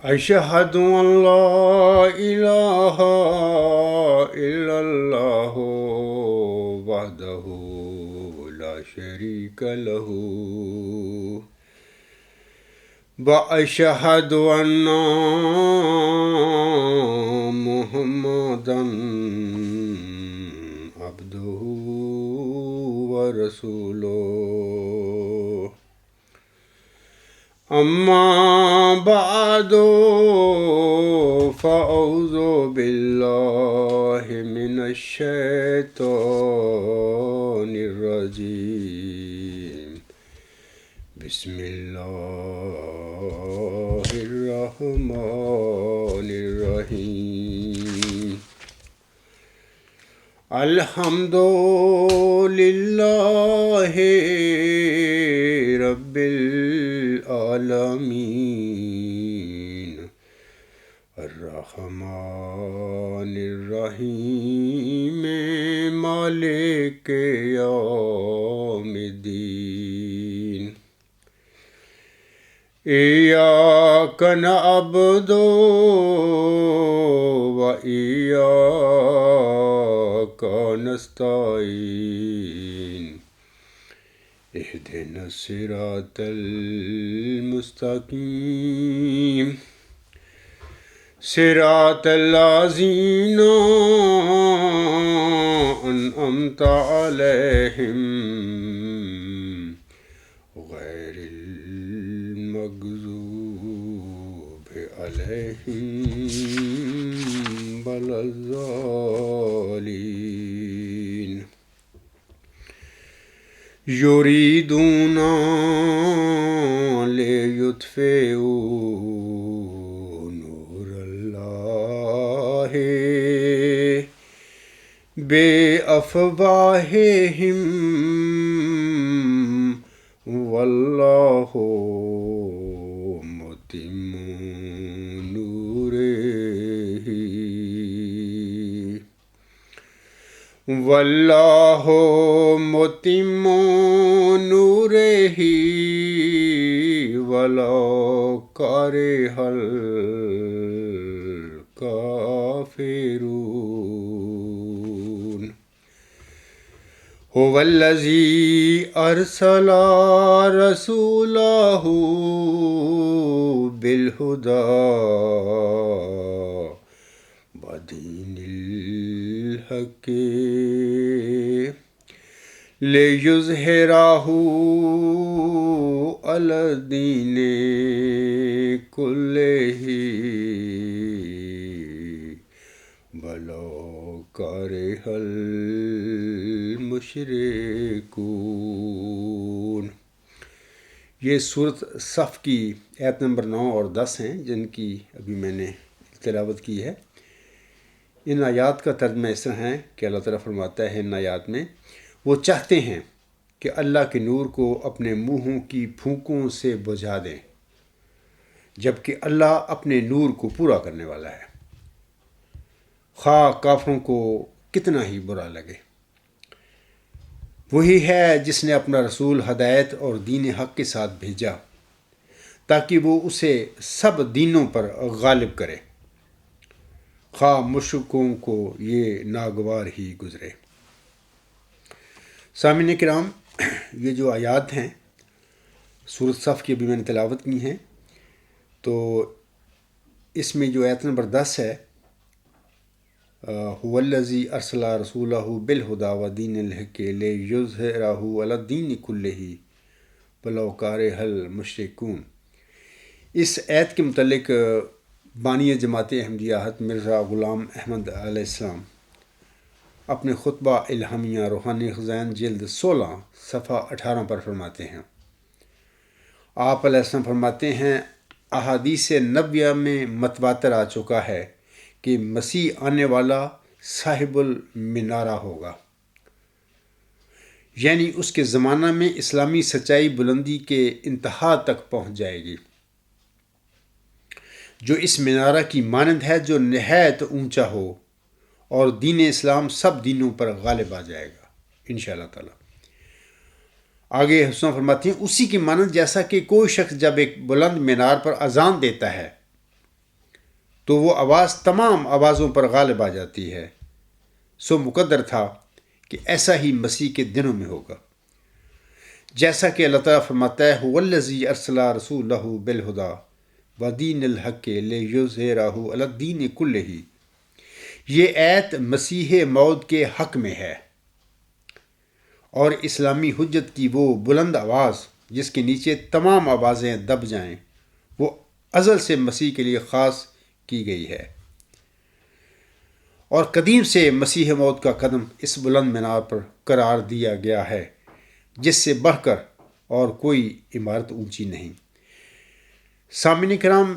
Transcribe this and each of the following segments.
أشهد أن لا إله إلا الله وحده لا شريك له وأشهد أن محمدا عبده ورسوله أما بعد فأعوذ بالله من الشيطان الرجيم بسم الله الرحمن الرحيم الحمد لله رب العالمين الرحمن الرحيم مالك يوم الدين إياك نعبد وإياك نستعين اهدنا الصراط المستقيم صراط الذين أنعمت عليهم غير المغضوب عليهم ولا الضالين يريدون ليطفئوا نور الله بأفواههم والله متم نوره والله متم نوره ولو كره الكافرون هو الذي أرسل رسوله بالهدى ودين الحق ليظهره على الدين كله ولو كره المشركون۔ یہ صورت صف کی آیت نمبر 9 اور 10 ہیں جن کی ابھی میں نے تلاوت کی ہے۔ ان آیات کا ترجمہ اس طرح ہے کہ اللہ تعالیٰ فرماتا ہے ان آیات میں وہ چاہتے ہیں کہ اللہ کے نور کو اپنے منہوں کی پھونکوں سے بجھا دیں جبکہ اللہ اپنے نور کو پورا کرنے والا ہے، خواہ کافروں کو کتنا ہی برا لگے۔ وہی ہے جس نے اپنا رسول ہدایت اور دین حق کے ساتھ بھیجا تاکہ وہ اسے سب دینوں پر غالب کرے، خواہ مشرکوں کو یہ ناگوار ہی گزرے۔ سامعین کرام، یہ جو آیات ہیں سورۃ صف کی ابھی میں نے تلاوت کی ہیں، تو اس میں جو آیت نمبر 10 ہے هو الذی ارسل رسولہ بالہدی ودین الحق لیظہرہ علی الدین کلہ ولو کرہ المشرکون، اس آیت کے متعلق بانی جماعت احمدیہ حضرت مرزا غلام احمد علیہ السلام اپنے خطبہ الہامیہ روحانی خزائن جلد 16 صفحہ 18 پر فرماتے ہیں۔ آپ علیہ السلام فرماتے ہیں احادیث نبویہ میں متواتر آ چکا ہے کہ مسیح آنے والا صاحب المنارہ ہوگا، یعنی اس کے زمانہ میں اسلامی سچائی بلندی کے انتہا تک پہنچ جائے گی، جو اس منارہ کی مانند ہے جو نہایت اونچا ہو، اور دین اسلام سب دینوں پر غالب آ جائے گا انشاءاللہ تعالی۔ آگے حسن فرماتے ہیں اسی کی مانند جیسا کہ کوئی شخص جب ایک بلند مینار پر اذان دیتا ہے تو وہ آواز تمام آوازوں پر غالب آ جاتی ہے۔ سو مقدر تھا کہ ایسا ہی مسیح کے دنوں میں ہوگا، جیسا کہ اللہ تعالیٰ فرماتا ہے هو الذی ارسل رسولہ بالہدی ودین الحق لیظہرہ علی الدین کلہ۔ یہ آیت مسیح موعود کے حق میں ہے اور اسلامی حجت کی وہ بلند آواز جس کے نیچے تمام آوازیں دب جائیں، وہ ازل سے مسیح کے لیے خاص کی گئی ہے، اور قدیم سے مسیح موعود کا قدم اس بلند مینار پر قرار دیا گیا ہے جس سے بڑھ کر اور کوئی عمارت اونچی نہیں۔ سامعین کرام،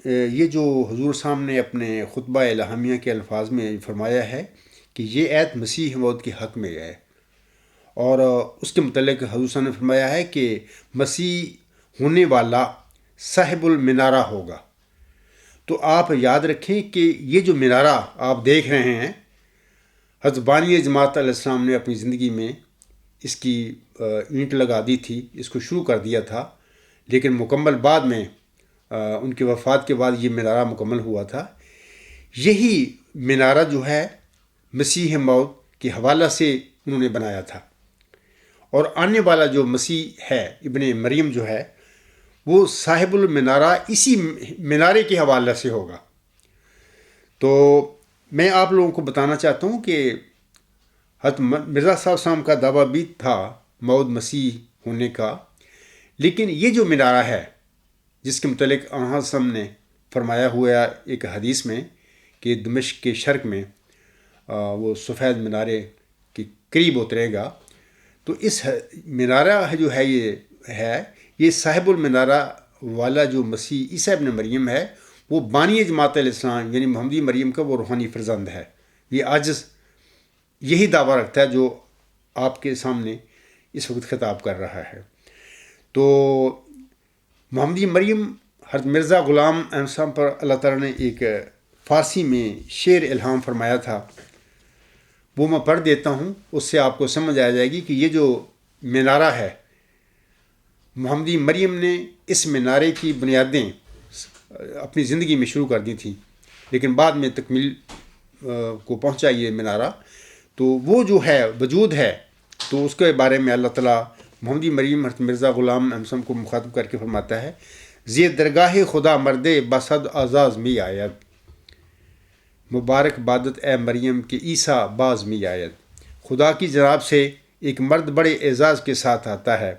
یہ جو حضور صاحب نے اپنے خطبہ الہامیہ کے الفاظ میں فرمایا ہے کہ یہ آیت مسیح موعود کے حق میں ہے، اور اس کے متعلق حضور صاحب نے فرمایا ہے کہ مسیح ہونے والا صاحب المنارہ ہوگا۔ تو آپ یاد رکھیں کہ یہ جو منارہ آپ دیکھ رہے ہیں، حضرت بانی جماعت علیہ السلام نے اپنی زندگی میں اس کی اینٹ لگا دی تھی، اس کو شروع کر دیا تھا، لیکن مکمل بعد میں ان کی وفات کے بعد یہ منارہ مکمل ہوا تھا۔ یہی منارہ جو ہے مسیح موعود کے حوالہ سے انہوں نے بنایا تھا، اور آنے والا جو مسیح ہے ابن مریم جو ہے وہ صاحب المنارہ اسی منارے کے حوالے سے ہوگا۔ تو میں آپ لوگوں کو بتانا چاہتا ہوں کہ حضرت مرزا صاحب کا دعویٰ بھی تھا موعود مسیح ہونے کا، لیکن یہ جو منارہ ہے جس کے متعلق آن حضرت نے فرمایا ہوا ایک حدیث میں کہ دمشق کے شرق میں وہ سفید منارے کے قریب اترے گا، تو اس منارہ جو ہے یہ صاحب المنارہ والا جو مسیح عیسیٰ ابن مریم ہے، وہ بانی جماعت علیہ السلام یعنی محمدی مریم کا وہ روحانی فرزند ہے۔ یہ عاجز یہی دعویٰ رکھتا ہے جو آپ کے سامنے اس وقت خطاب کر رہا ہے۔ تو محمدی مریم حضرت مرزا غلام احمد صاحب پر اللہ تعالیٰ نے ایک فارسی میں شعر الہام فرمایا تھا، وہ میں پڑھ دیتا ہوں، اس سے آپ کو سمجھ آ جائے گی کہ یہ جو منارہ ہے، محمدی مریم نے اس منارے کی بنیادیں اپنی زندگی میں شروع کر دی تھیں، لیکن بعد میں تکمیل کو پہنچا یہ منارہ۔ تو وہ جو ہے وجود ہے، تو اس کے بارے میں اللہ تعالیٰ محمدی مریم حضرت مرزا غلام احمد صاحب کو مخاطب کر کے فرماتا ہے، زی درگاہ خدا مردے بصد اعزاز می آید، مبارک بادت اے مریم کہ عیسیٰ باز می آید۔ خدا کی جناب سے ایک مرد بڑے اعزاز کے ساتھ آتا ہے،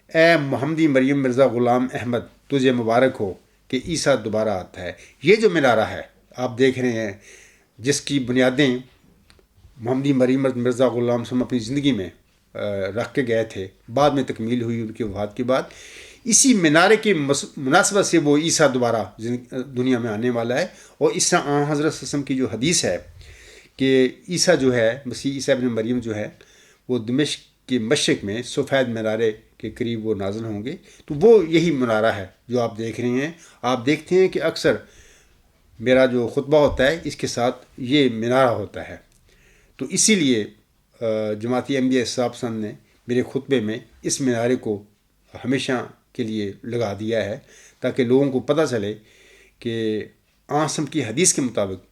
اے محمدی مریم مرزا غلام احمد تجھے مبارک ہو کہ عیسیٰ دوبارہ آتا ہے۔ یہ جو منارہ ہے آپ دیکھ رہے ہیں، جس کی بنیادیں محمدی مریم مرزا غلام صاحب اپنی زندگی میں رکھ کے گئے تھے، بعد میں تکمیل ہوئی ان کی وفات کے بعد، اسی منارے کی مناسبت سے وہ عیسیٰ دوبارہ دنیا میں آنے والا ہے۔ اور اس طرح آن حضرت صلی اللہ علیہ وسلم کی جو حدیث ہے کہ عیسیٰ جو ہے مسیح عیسیٰ ابن مریم جو ہے وہ دمشق کے مشرق میں سفید منارے کے قریب وہ نازل ہوں گے، تو وہ یہی منارہ ہے جو آپ دیکھ رہے ہیں۔ آپ دیکھتے ہیں کہ اکثر میرا جو خطبہ ہوتا ہے اس کے ساتھ یہ منارہ ہوتا ہے، تو اسی لیے جماعتی احمدیہ صاحب نے میرے خطبے میں اس منارے کو ہمیشہ کے لیے لگا دیا ہے تاکہ لوگوں کو پتہ چلے کہ آسم کی حدیث کے مطابق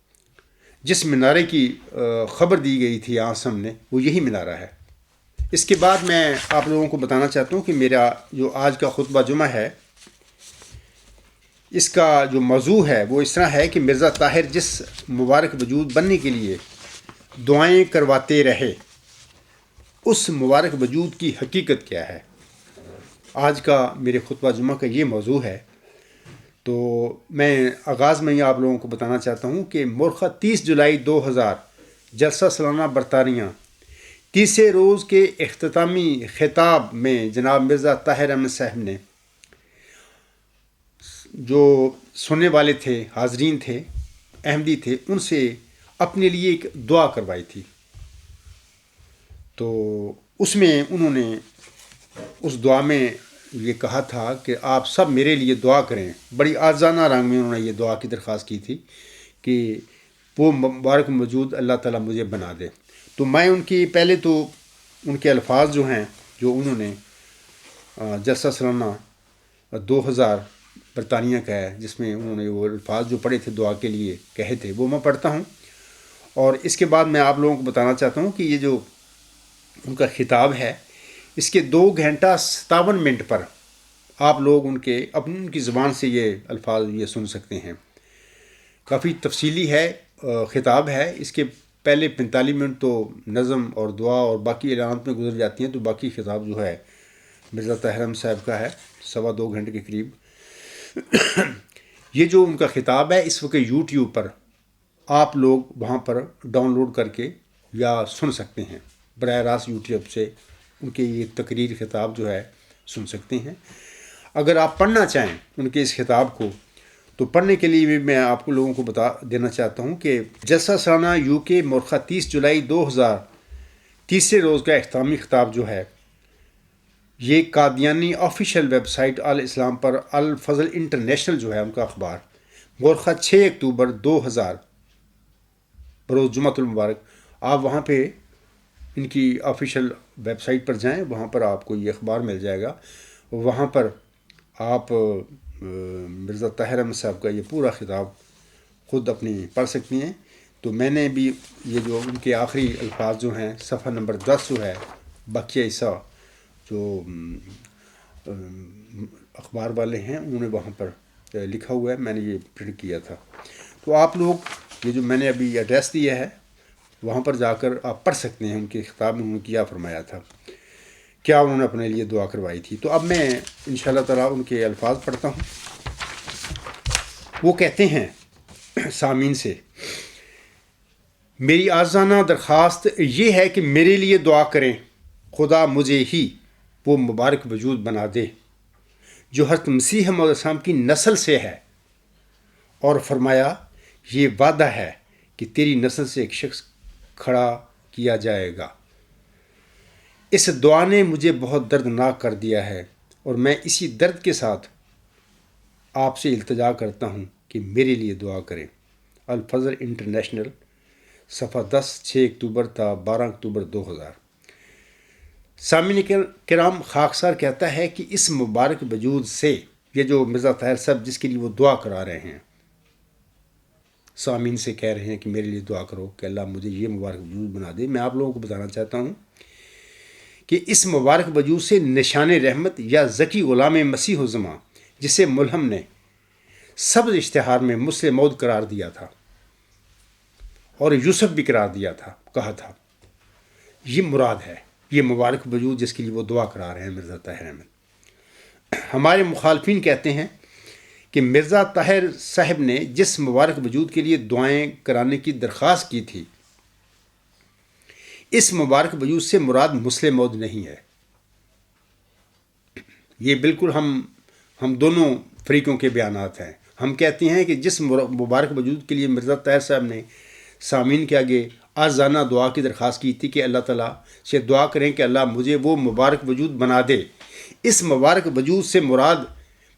جس منارے کی خبر دی گئی تھی آسم نے، وہ یہی منارہ ہے۔ اس کے بعد میں آپ لوگوں کو بتانا چاہتا ہوں کہ میرا جو آج کا خطبہ جمعہ ہے، اس کا جو موضوع ہے وہ اس طرح ہے کہ مرزا طاہر جس مبارک وجود بننے کے لیے دعائیں کرواتے رہے، اس مبارک وجود کی حقیقت کیا ہے۔ آج کا میرے خطبہ جمعہ کا یہ موضوع ہے۔ تو میں آغاز میں ہی آپ لوگوں کو بتانا چاہتا ہوں کہ مورخہ 30 جولائی 2000 جلسہ سالانہ برطانیہ تیسرے روز کے اختتامی خطاب میں جناب مرزا طاہر احمد صاحب نے جو سننے والے تھے، حاضرین تھے، احمدی تھے، ان سے اپنے لیے ایک دعا کروائی تھی۔ تو اس میں انہوں نے اس دعا میں یہ کہا تھا کہ آپ سب میرے لیے دعا کریں۔ بڑی عاجزانہ رنگ میں انہوں نے یہ دعا کی درخواست کی تھی کہ وہ مبارک موجود اللہ تعالیٰ مجھے بنا دے۔ تو میں ان کی پہلے تو ان کے الفاظ جو ہیں جو انہوں نے جلسہ سالانہ 2000 برطانیہ کا ہے، جس میں انہوں نے وہ الفاظ جو پڑھے تھے دعا کے لیے کہے تھے، وہ میں پڑھتا ہوں، اور اس کے بعد میں آپ لوگوں کو بتانا چاہتا ہوں کہ یہ جو ان کا خطاب ہے، اس کے 2 گھنٹہ 57 منٹ پر آپ لوگ ان کی زبان سے یہ الفاظ یہ سن سکتے ہیں۔ کافی تفصیلی ہے خطاب ہے، اس کے پہلے 45 منٹ تو نظم اور دعا اور باقی اعلانات میں گزر جاتی ہیں، تو باقی خطاب جو ہے مرزا طاہر احمد صاحب کا ہے 2.25 گھنٹے کے قریب۔ یہ جو ان کا خطاب ہے اس وقت یوٹیوب پر آپ لوگ وہاں پر ڈاؤن لوڈ کر کے یا سن سکتے ہیں، براہ راست یوٹیوب سے ان کے یہ تقریر خطاب جو ہے سن سکتے ہیں۔ اگر آپ پڑھنا چاہیں ان کے اس خطاب کو، تو پڑھنے کے لیے بھی میں آپ کو لوگوں کو بتا دینا چاہتا ہوں کہ جلسہ سالانہ UK مورخہ 30 جولائی 2000 تیسرے روز کا اختتامی خطاب جو ہے، یہ قادیانی آفیشیل ویب سائٹ الاسلام پر الفضل انٹرنیشنل جو ہے ان کا اخبار، مورخہ 6 اکتوبر 2000 بروز جمعۃ المبارک، آپ وہاں پہ ان کی آفیشیل ویب سائٹ پر جائیں، وہاں پر آپ کو یہ اخبار مل جائے گا، وہاں پر آپ مرزا طاہر احمد صاحب کا یہ پورا خطاب خود اپنی پڑھ سکتی ہیں۔ تو میں نے بھی یہ جو ان کے آخری الفاظ جو ہیں صفحہ نمبر 10 جو ہے بقیہ حصہ جو اخبار والے ہیں انہوں نے وہاں پر لکھا ہوا ہے، میں نے یہ پرنٹ کیا تھا۔ تو آپ لوگ یہ جو میں نے ابھی ایڈریس دیا ہے وہاں پر جا کر آپ پڑھ سکتے ہیں ان کے خطاب میں انہوں نے کیا فرمایا تھا، کیا انہوں نے اپنے لیے دعا کروائی تھی۔ تو اب میں انشاءاللہ تعالیٰ ان کے الفاظ پڑھتا ہوں۔ وہ کہتے ہیں سامعین سے، میری عاجزانہ درخواست یہ ہے کہ میرے لیے دعا کریں، خدا مجھے ہی وہ مبارک وجود بنا دے جو حضرت مسیح موعود السلام کی نسل سے ہے، اور فرمایا یہ وعدہ ہے کہ تیری نسل سے ایک شخص کھڑا کیا جائے گا۔ اس دعا نے مجھے بہت دردناک کر دیا ہے، اور میں اسی درد کے ساتھ آپ سے التجا کرتا ہوں کہ میرے لیے دعا کریں۔ الفضل انٹرنیشنل، صفحہ 10 6 اکتوبر تا 12 اکتوبر 2000۔ سامعین کرام، خاکسار کہتا ہے کہ اس مبارک وجود سے، یہ جو مرزا طاہر صاحب جس کے لیے وہ دعا کرا رہے ہیں، سامعین سے کہہ رہے ہیں کہ میرے لیے دعا کرو کہ اللہ مجھے یہ مبارک وجود بنا دے، میں آپ لوگوں کو بتانا چاہتا ہوں کہ اس مبارک وجود سے نشان رحمت یا ذکی غلام مسیح الزماں، جسے ملہم نے سبز اشتہار میں مسلم موعود قرار دیا تھا اور یوسف بھی قرار دیا تھا، کہا تھا، یہ مراد ہے، یہ مبارک وجود جس کے لیے وہ دعا کرا رہے ہیں مرزا طاہر احمد۔ ہمارے مخالفین کہتے ہیں کہ مرزا طاہر صاحب نے جس مبارک وجود کے لیے دعائیں کرانے کی درخواست کی تھی، اس مبارک وجود سے مراد مسلم موعود نہیں ہے۔ یہ بالکل ہم دونوں فریقوں کے بیانات ہیں۔ ہم کہتے ہیں کہ جس مبارک وجود کے لیے مرزا طاہر صاحب نے سامعین کے آگے عاجزانہ دعا کی درخواست کی تھی کہ اللہ تعالیٰ سے دعا کریں کہ اللہ مجھے وہ مبارک وجود بنا دے، اس مبارک وجود سے مراد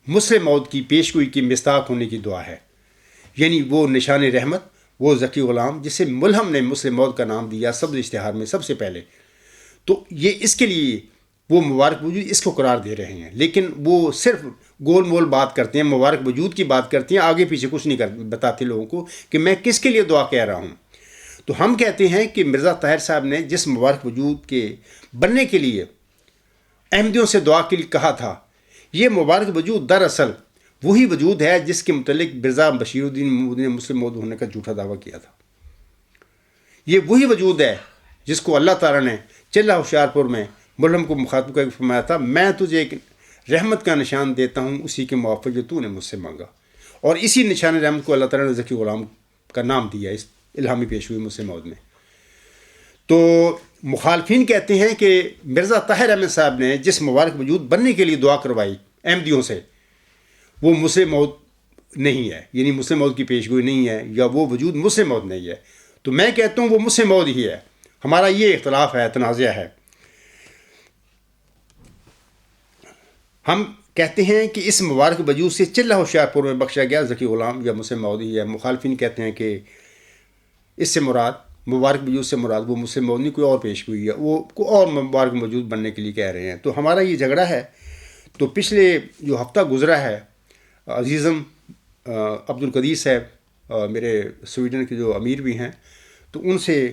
مسلم موعود کی پیشگوئی کی مستاق ہونے کی دعا ہے، یعنی وہ نشان رحمت، وہ ذکی غلام جسے ملہم نے مسلم موعود کا نام دیا سبز اشتہار میں سب سے پہلے، تو یہ اس کے لیے وہ مبارک وجود اس کو قرار دے رہے ہیں، لیکن وہ صرف گول مول بات کرتے ہیں، مبارک وجود کی بات کرتے ہیں، آگے پیچھے کچھ نہیں بتاتے لوگوں کو کہ میں کس کے لیے دعا کہہ رہا ہوں۔ تو ہم کہتے ہیں کہ مرزا طاہر صاحب نے جس مبارک وجود کے بننے کے لیے احمدیوں سے دعا کے لیے کہا تھا، یہ مبارک وجود دراصل وہی وجود ہے جس کے متعلق مرزا بشیر الدین محمود نے مسلم موعود ہونے کا جھوٹا دعویٰ کیا تھا۔ یہ وہی وجود ہے جس کو اللہ تعالیٰ نے چلہ ہوشیارپور میں ملہم کو مخاطب کر کے فرمایا تھا، میں تجھے ایک رحمت کا نشان دیتا ہوں اسی کے موافق جو تو نے مجھ سے مانگا، اور اسی نشان رحمت کو اللہ تعالیٰ نے ذکی غلام کا نام دیا اس الہامی پیش ہوئی مسلم موعود میں۔ تو مخالفین کہتے ہیں کہ مرزا طاہر احمد صاحب نے جس مبارک وجود بننے کے لیے دعا کروائی احمدیوں سے، وہ مسلم موعود نہیں ہے، یعنی مسلم موعود کی پیشگوئی نہیں ہے، یا وہ وجود مسلم موعود نہیں ہے۔ تو میں کہتا ہوں وہ مسلم موعود ہی ہے۔ ہمارا یہ اختلاف ہے، تنازع ہے۔ ہم کہتے ہیں کہ اس مبارک وجود سے چلہ ہوشیارپور میں بخشا گیا ذکی غلام یا مسلم موعود ہی ہے۔ مخالفین کہتے ہیں کہ اس سے مراد مبارک وجود سے مراد وہ مسلم موعود نہیں، کوئی اور پیشگوئی ہے، وہ کوئی اور مبارک وجود بننے کے لیے کہہ رہے ہیں۔ تو ہمارا یہ جھگڑا ہے۔ تو پچھلے جو ہفتہ گزرا ہے عزیزم عبدالقدیر صاحب میرے سویڈن کے جو امیر بھی ہیں، تو ان سے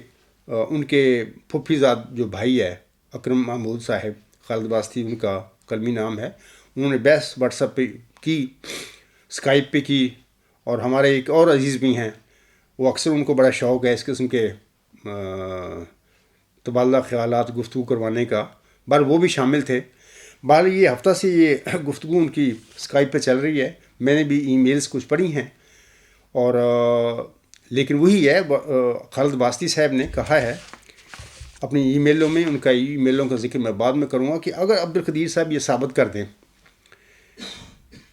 ان کے پھپھی زاد جو بھائی ہے اکرم محمود صاحب، خالد واسطی ان کا قلمی نام ہے، انہوں نے بحث واٹس ایپ پہ کی، اسکائپ پہ کی. اور ہمارے ایک اور عزیز بھی ہیں، وہ اکثر ان کو بڑا شوق ہے اس قسم کے تبادلہ خیالات گفتگو کروانے کا، بہر وہ بھی شامل تھے. بہر یہ ہفتہ سے یہ گفتگو ان کی اسکائپ پہ چل رہی ہے. میں نے بھی ای میلز کچھ پڑھی ہیں، اور لیکن وہی ہے، خالد واسطی صاحب نے کہا ہے اپنی ای میلوں میں، ان کا ای میلوں کا ذکر میں بعد میں کروں گا، کہ اگر عبدالقدیر صاحب یہ ثابت کر دیں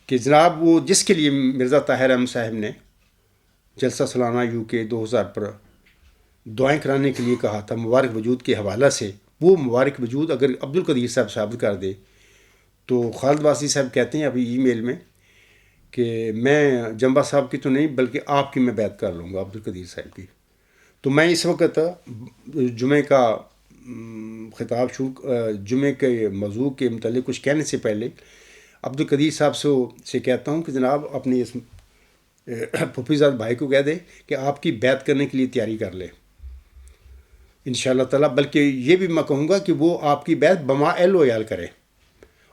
کہ جناب وہ جس کے لیے مرزا طاہر احمد صاحب نے جلسہ سالانہ UK 2000 پر دعائیں کرانے کے لیے کہا تھا مبارک وجود کے حوالہ سے، وہ مبارک وجود اگر عبدالقدیر صاحب ثابت کر دے، تو خالد واسطی صاحب کہتے ہیں ابھی ای میل میں کہ میں جمبا صاحب کی تو نہیں بلکہ آپ کی میں بیعت کر لوں گا، عبدالقدیر صاحب کی. تو میں اس وقت جمعے کا خطاب جمعے کے موضوع کے متعلق کچھ کہنے سے پہلے عبدالقدیر صاحب سے کہتا ہوں کہ جناب اپنے اس پھپھی زاد بھائی کو کہہ دے کہ آپ کی بیعت کرنے کے لیے تیاری کر لے انشاءاللہ تعالیٰ. بلکہ یہ بھی میں کہوں گا کہ وہ آپ کی بیعت بما اہل و عیال کرے،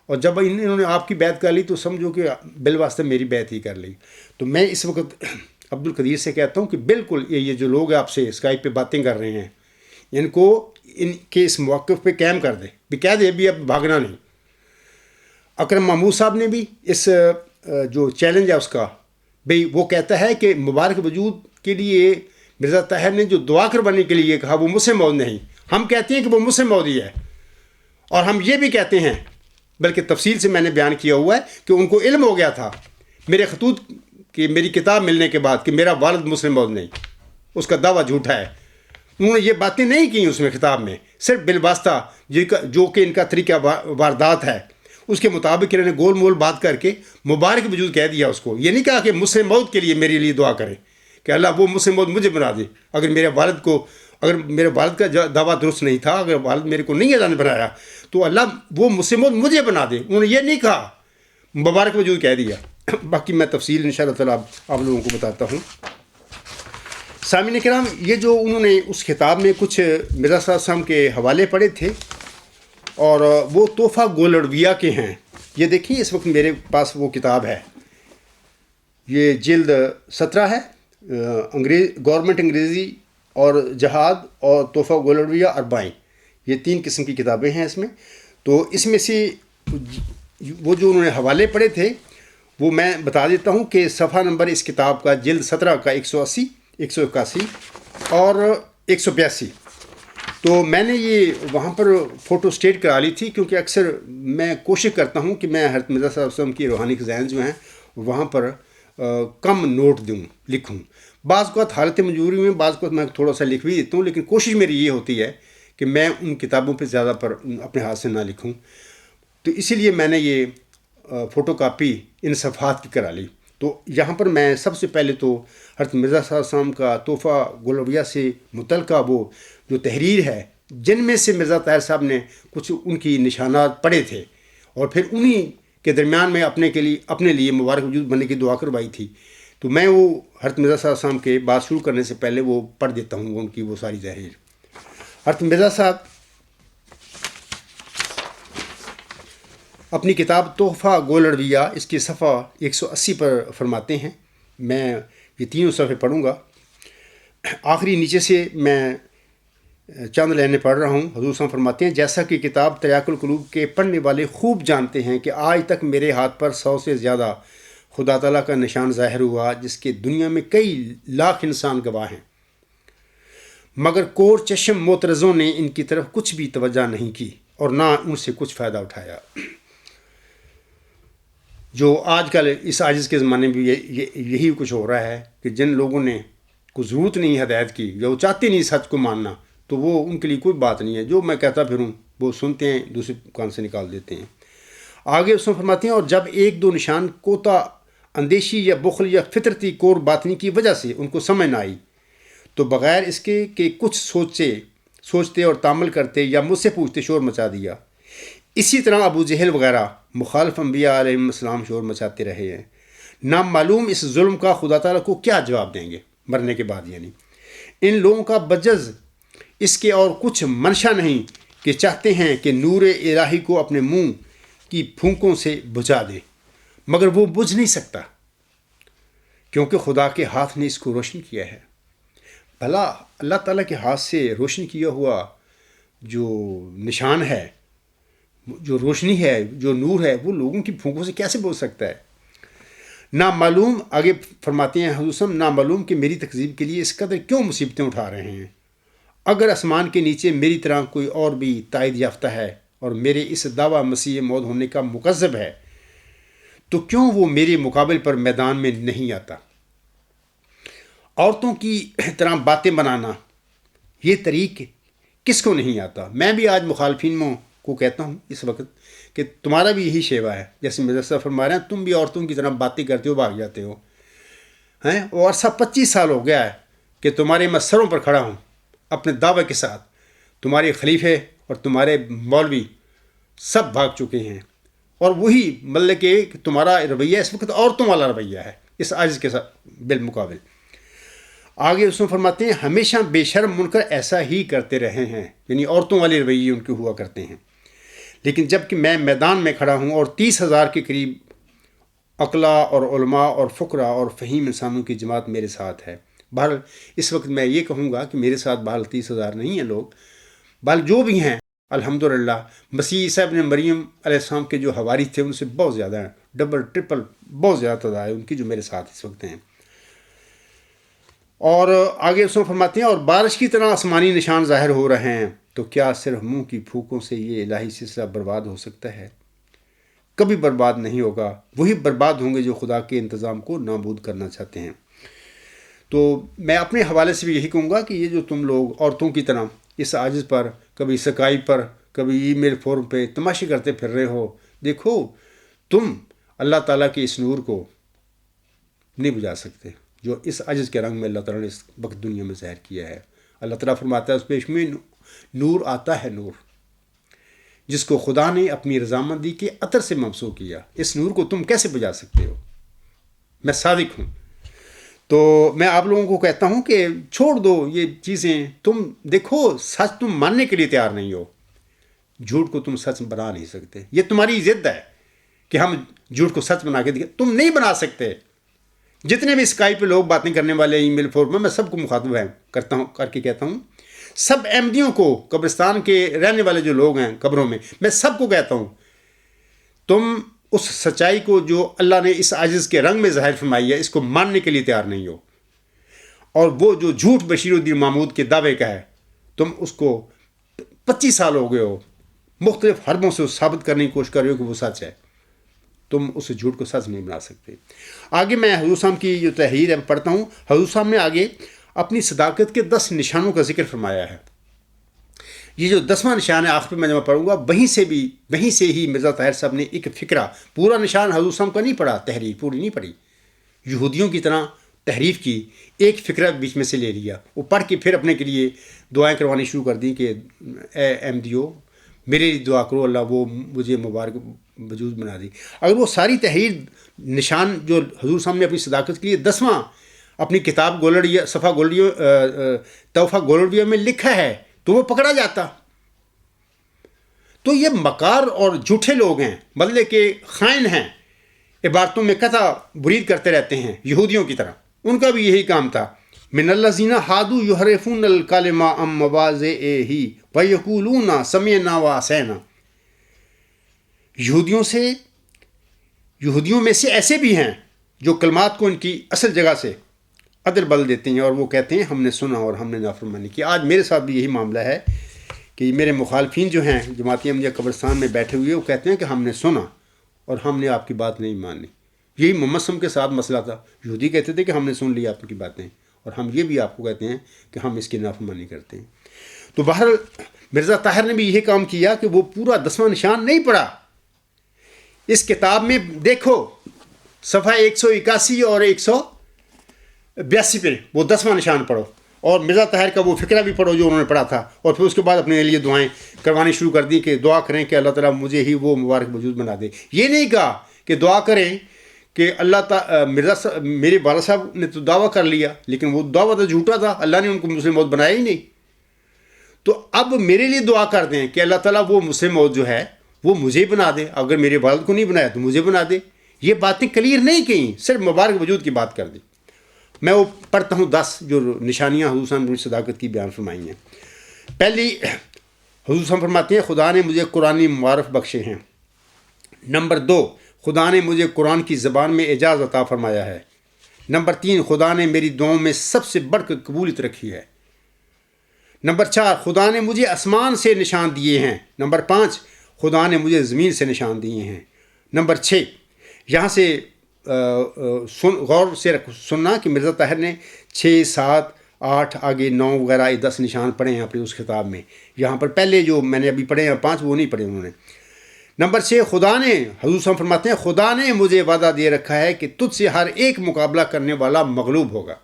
اور جب انہوں نے آپ کی بیعت کر لی تو سمجھو کہ بالواسطہ میری بیعت ہی کر لی. تو میں اس وقت عبدالقدیر سے کہتا ہوں کہ بالکل یہ جو لوگ آپ سے اسکائپ پہ باتیں کر رہے ہیں، ان کو ان کے اس موقف پہ قائم کر دے، بھی کہہ دے بھی اب بھاگنا نہیں. اکرم محمود صاحب نے بھی اس جو چیلنج ہے اس کا، بھئی وہ کہتا ہے کہ مبارک وجود کے لیے مرزا طاہر نے جو دعا کروانے کے لیے کہا وہ مسلم موعود نہیں. ہم کہتے ہیں کہ وہ مسلم موعود ہی ہے، اور ہم یہ بھی کہتے ہیں، بلکہ تفصیل سے میں نے بیان کیا ہوا ہے کہ ان کو علم ہو گیا تھا میرے خطوط کہ میری کتاب ملنے کے بعد کہ میرا والد مسلم موعود نہیں، اس کا دعویٰ جھوٹا ہے. انہوں نے یہ باتیں نہیں کی اس میں خطاب میں، صرف بالواسطہ جو کہ ان کا طریقہ واردات ہے اس کے مطابق انہوں نے گول مول بات کر کے مبارک وجود کہہ دیا اس کو. یہ نہیں کہا کہ مسلم موعود کے لیے میرے لیے دعا کریں کہ اللہ وہ مسلم موعود مجھے بنا دے. اگر میرے والد کا دعویٰ درست نہیں تھا، اگر والد میرے کو نہیں اللہ نے بنایا تو اللہ وہ مسلم موعود مجھے بنا دے. انہوں نے یہ نہیں کہا، مبارک وجود کہہ دیا. باقی میں تفصیل انشاءاللہ تعالیٰ آپ لوگوں کو بتاتا ہوں. سامعین کرام، یہ جو انہوں نے اس خطاب میں کچھ مرزا صاحب کے حوالے پڑھے تھے، اور وہ تحفہ گولڑویہ کے ہیں. یہ دیکھیں اس وقت میرے پاس وہ کتاب ہے، یہ جلد 17 ہے، گورنمنٹ انگریزی اور جہاد اور تحفہ گولڑویہ اربعین، یہ 3 قسم کی کتابیں ہیں اس میں. تو اس میں سے وہ جو انہوں نے حوالے پڑھے تھے وہ میں بتا دیتا ہوں کہ صفحہ نمبر اس کتاب کا جلد 17 کا 180، 181 اور 182. تو میں نے یہ وہاں پر فوٹو سٹیٹ کرا لی تھی، کیونکہ اکثر میں کوشش کرتا ہوں کہ میں حضرت مرزا صاحب وسلم کی روحانی خزائن جو ہیں وہاں پر کم نوٹ لکھوں. بعض اوقات حالت مجبوری میں بعض اوقات میں تھوڑا سا لکھ بھی دیتا ہوں، لیکن کوشش میری یہ ہوتی ہے کہ میں ان کتابوں پہ زیادہ پر اپنے ہاتھ سے نہ لکھوں. تو اسی لیے میں نے یہ فوٹو کاپی ان صفحات کی کرا لی. تو یہاں پر میں سب سے پہلے تو حضرت مرزا صاحب وسلم کا تحفہ گولڑویہ سے متعلقہ وہ جو تحریر ہے، جن میں سے مرزا طاہر صاحب نے کچھ ان کی نشانات پڑھے تھے، اور پھر انہی کے درمیان میں اپنے لیے مبارک وجود بننے کی دعا کروائی تھی. تو میں وہ حضرت مرزا صاحب وسلم کے بات شروع کرنے سے پہلے وہ پڑھ دیتا ہوں ان کی وہ ساری تحریر. حضرت مرزا صاحب اپنی کتاب تحفہ گولڑویہ اس کی صفحہ 180 پر فرماتے ہیں، میں یہ 3 صفحے پڑھوں گا. آخری نیچے سے میں چند لائنیں پڑھ رہا ہوں. حضور صاحب فرماتے ہیں، جیسا کہ کتاب تریاق القلوب کے پڑھنے والے خوب جانتے ہیں کہ آج تک میرے ہاتھ پر 100 سے زیادہ خدا تعالیٰ کا نشان ظاہر ہوا، جس کے دنیا میں کئی لاکھ انسان گواہ ہیں، مگر کور چشم معترضوں نے ان کی طرف کچھ بھی توجہ نہیں کی اور نہ ان سے کچھ فائدہ اٹھایا. جو آج کل اس عاجز کے زمانے میں یہی کچھ ہو رہا ہے کہ جن لوگوں نے کو ضرورت نہیں ہدایت کی، یا وہ چاہتے نہیں سچ کو ماننا، تو وہ ان کے لیے کوئی بات نہیں ہے. جو میں کہتا پھروں وہ سنتے ہیں، دوسرے کان سے نکال دیتے ہیں. آگے اس میں فرماتے ہیں، اور جب 1-2 نشان کوتا اندیشی یا بخل یا فطرتی کور باطنی کی وجہ سے ان کو سمجھ نہ آئی، تو بغیر اس کے کہ کچھ سوچتے اور تعامل کرتے یا مجھ سے پوچھتے شور مچا دیا. اسی طرح ابو جہل وغیرہ مخالف انبیاء علیہ السلام شور مچاتے رہے ہیں. نامعلوم اس ظلم کا خدا تعالیٰ کو کیا جواب دیں گے مرنے کے بعد. یعنی ان لوگوں کا بجز اس کے اور کچھ منشا نہیں کہ چاہتے ہیں کہ نور الہی کو اپنے منہ کی پھونکوں سے بجھا دے، مگر وہ بجھ نہیں سکتا کیونکہ خدا کے ہاتھ نے اس کو روشن کیا ہے. بھلا اللہ تعالیٰ کے ہاتھ سے روشن کیا ہوا جو نشان ہے، جو روشنی ہے، جو نور ہے، وہ لوگوں کی پھونکوں سے کیسے بول سکتا ہے؟ نامعلوم، آگے فرماتے ہیں حضور صلی اللہ علیہ وسلم، نامعلوم کہ میری تکذیب کے لیے اس قدر کیوں مصیبتیں اٹھا رہے ہیں؟ اگر آسمان کے نیچے میری طرح کوئی اور بھی تائید یافتہ ہے اور میرے اس دعویٰ مسیح موعود ہونے کا مکذب ہے تو کیوں وہ میرے مقابل پر میدان میں نہیں آتا؟ عورتوں کی طرح باتیں بنانا، یہ طریق کس کو نہیں آتا؟ میں بھی آج مخالفین کو کہتا ہوں اس وقت کہ تمہارا بھی یہی شیوا ہے، جیسے مرزا صاحب فرما رہے ہیں، تم بھی عورتوں کی طرح باتیں کرتے ہو، بھاگ جاتے ہو ہیں. اور عرصہ 25 سال ہو گیا ہے کہ تمہارے میں سروں پر کھڑا ہوں اپنے دعوے کے ساتھ. تمہارے خلیفے اور تمہارے مولوی سب بھاگ چکے ہیں، اور وہی مطلب کہ تمہارا رویہ اس وقت عورتوں والا رویہ ہے اس عاجز کے ساتھ بالمقابل. آگے اس میں فرماتے ہیں ہمیشہ بے شرم من کر ایسا ہی کرتے رہے ہیں، یعنی عورتوں والے رویے ان کے ہوا کرتے ہیں. لیکن جب کہ میں میدان میں کھڑا ہوں اور 30,000 کے قریب عقلا اور علماء اور فقراء اور فہیم انسانوں کی جماعت میرے ساتھ ہے. بہرحال اس وقت میں یہ کہوں گا کہ میرے ساتھ بہرحال 30,000 نہیں ہیں لوگ، بہرحال جو بھی ہیں الحمدللہ مسیح عیسیٰ ابن مریم علیہ السلام کے جو حواری تھے ان سے بہت زیادہ ہیں، ڈبل ٹرپل بہت زیادہ تعداد ہے ان کی جو میرے ساتھ اس وقت ہیں. اور آگے اس میں فرماتے ہیں اور بارش کی طرح آسمانی نشان ظاہر ہو رہے ہیں، تو کیا صرف منہ کی پھونکوں سے یہ الہی سلسلہ برباد ہو سکتا ہے؟ کبھی برباد نہیں ہوگا. وہی برباد ہوں گے جو خدا کے انتظام کو نابود کرنا چاہتے ہیں. تو میں اپنے حوالے سے بھی یہی کہوں گا کہ یہ جو تم لوگ عورتوں کی طرح اس عاجز پر، کبھی سکائپ پر، کبھی ای میل فورم پہ تماشے کرتے پھر رہے ہو، دیکھو تم اللہ تعالیٰ کے اس نور کو نہیں بجھا سکتے جو اس عجز کے رنگ میں اللہ تعالیٰ نے اس وقت دنیا میں ظاہر کیا ہے. اللہ تعالیٰ فرماتا ہے اس پیش میں نور آتا ہے، نور جس کو خدا نے اپنی رضامندی کے عطر سے مبسوط کیا. اس نور کو تم کیسے بجھا سکتے ہو؟ میں صادق ہوں. تو میں آپ لوگوں کو کہتا ہوں کہ چھوڑ دو یہ چیزیں. تم دیکھو سچ تم ماننے کے لیے تیار نہیں ہو، جھوٹ کو تم سچ بنا نہیں سکتے. یہ تمہاری ضد ہے کہ ہم جھوٹ کو سچ بنا کے دکھائیں، تم نہیں بنا سکتے. جتنے بھی اسکائپ پہ لوگ باتیں کرنے والے ای میل فورم میں سب کو مخاطب کرتا ہوں، کر کے کہتا ہوں، سب احمدیوں کو، قبرستان کے رہنے والے جو لوگ ہیں قبروں میں سب کو کہتا ہوں، تم اس سچائی کو جو اللہ نے اس عاجز کے رنگ میں ظاہر فرمائی ہے اس کو ماننے کے لیے تیار نہیں ہو. اور وہ جو جھوٹ بشیر الدین محمود کے دعوے کا ہے، تم اس کو 25 سال ہو گئے ہو مختلف حربوں سے ثابت کرنے کی کوشش کر رہے ہو کہ وہ سچ ہے. تم اس جھوٹ کو سچ نہیں بنا سکتے. آگے میں حضور صاحب کی جو تحریر ہے پڑھتا ہوں. حضور صاحب نے آگے اپنی صداقت کے 10 نشانوں کا ذکر فرمایا ہے. یہ جو 10واں نشان ہے آخر میں جب میں پڑھوں گا وہیں سے ہی مرزا طاہر صاحب نے ایک فکرہ، پورا نشان حضور صاحب کا نہیں پڑھا، تحریر پوری نہیں پڑھی، یہودیوں کی طرح تحریف کی، ایک فکرہ بیچ میں سے لے لیا. وہ پڑھ کے پھر اپنے کے لیے دعائیں کروانی شروع کر دی کہ اے احمدیو میرے لیے دعا کرو، اللہ وہ مجھے مبارک وجود بنا دی. اگر وہ ساری تحریر نشان جو حضور صاحب نے اپنی صداقت کے لیے 10واں اپنی کتاب گولڑیا صفحہ گولڑیوں تحفہ گولڑیوں میں لکھا ہے تو وہ پکڑا جاتا. تو یہ مکار اور جھوٹے لوگ ہیں، مطلب کہ خائن ہیں، عبارتوں میں قطع برید کرتے رہتے ہیں یہودیوں کی طرح. ان کا بھی یہی کام تھا. من الذین ہادوا یحرفون الکلم عن مواضعہ ویقولون سمعنا وعصینا. یہودیوں میں سے ایسے بھی ہیں جو کلمات کو ان کی اصل جگہ سے عدل بدل دیتے ہیں اور وہ کہتے ہیں ہم نے سنا اور ہم نے نافرمانی کی. آج میرے ساتھ بھی یہی معاملہ ہے کہ میرے مخالفین جو ہیں جماعتی احمدیہ قبرستان میں بیٹھے ہوئے وہ کہتے ہیں کہ ہم نے سنا اور ہم نے آپ کی بات نہیں مانی. یہی محمد صلی اللہ علیہ وسلم کے ساتھ مسئلہ تھا. یہودی کہتے تھے کہ ہم نے سن لیا آپ کی باتیں اور ہم یہ بھی آپ کو کہتے ہیں کہ ہم اس کی نافرمانی کرتے ہیں. تو بہرحال مرزا طاہر نے بھی یہ کام کیا کہ وہ پورا 10واں نشان نہیں پڑھا. اس کتاب میں دیکھو صفحہ 181 اور 182 پہ وہ 10واں نشان پڑھو اور مرزا طاہر کا وہ فکرہ بھی پڑھو جو انہوں نے پڑھا تھا. اور پھر اس کے بعد اپنے لیے دعائیں کروانی شروع کر دی کہ دعا کریں کہ اللہ تعالیٰ مجھے ہی وہ مبارک وجود بنا دے. یہ نہیں کہا کہ دعا کریں کہ اللہ تعالیٰ میرے والد صاحب نے تو دعویٰ کر لیا، لیکن وہ دعویٰ تو جھوٹا تھا، اللہ نے ان کو مسلم موت بنایا ہی نہیں. تو اب میرے لیے دعا کر دیں کہ اللہ تعالیٰ وہ مسلم موت جو ہے وہ مجھے بنا دے، اگر میرے والد کو نہیں بنایا تو مجھے بنا دے. یہ باتیں کلیئر نہیں کہیں، صرف مبارک وجود کی بات کر دی. میں وہ پڑھتا ہوں 10 جو نشانیاں حضور صلی اللہ علیہ وسلم نے صداقت کی بیان فرمائی ہیں. پہلی، حضور صلی اللہ علیہ وسلم فرماتے ہیں خدا نے مجھے قرآنی معارف بخشے ہیں. نمبر 2، خدا نے مجھے قرآن کی زبان میں اعجاز عطا فرمایا ہے. نمبر 3، خدا نے میری دعاؤں میں سب سے بڑھ کر قبولیت رکھی ہے. نمبر 4، خدا نے مجھے آسمان سے نشان دیے ہیں. نمبر 5، خدا نے مجھے زمین سے نشان دیے ہیں. نمبر 6، یہاں سے غور سے سننا کہ مرزا طاہر نے 6، 7، 8 آگے 9 وغیرہ 10 نشان پڑھے ہیں اپنے اس خطاب میں. یہاں پر پہلے جو میں نے ابھی پڑھے ہیں 5 وہ نہیں پڑھے انہوں نے. نمبر 6، خدا نے، حضور صلی اللہ علیہ وسلم فرماتے ہیں خدا نے مجھے وعدہ دے رکھا ہے کہ تجھ سے ہر ایک مقابلہ کرنے والا مغلوب ہوگا.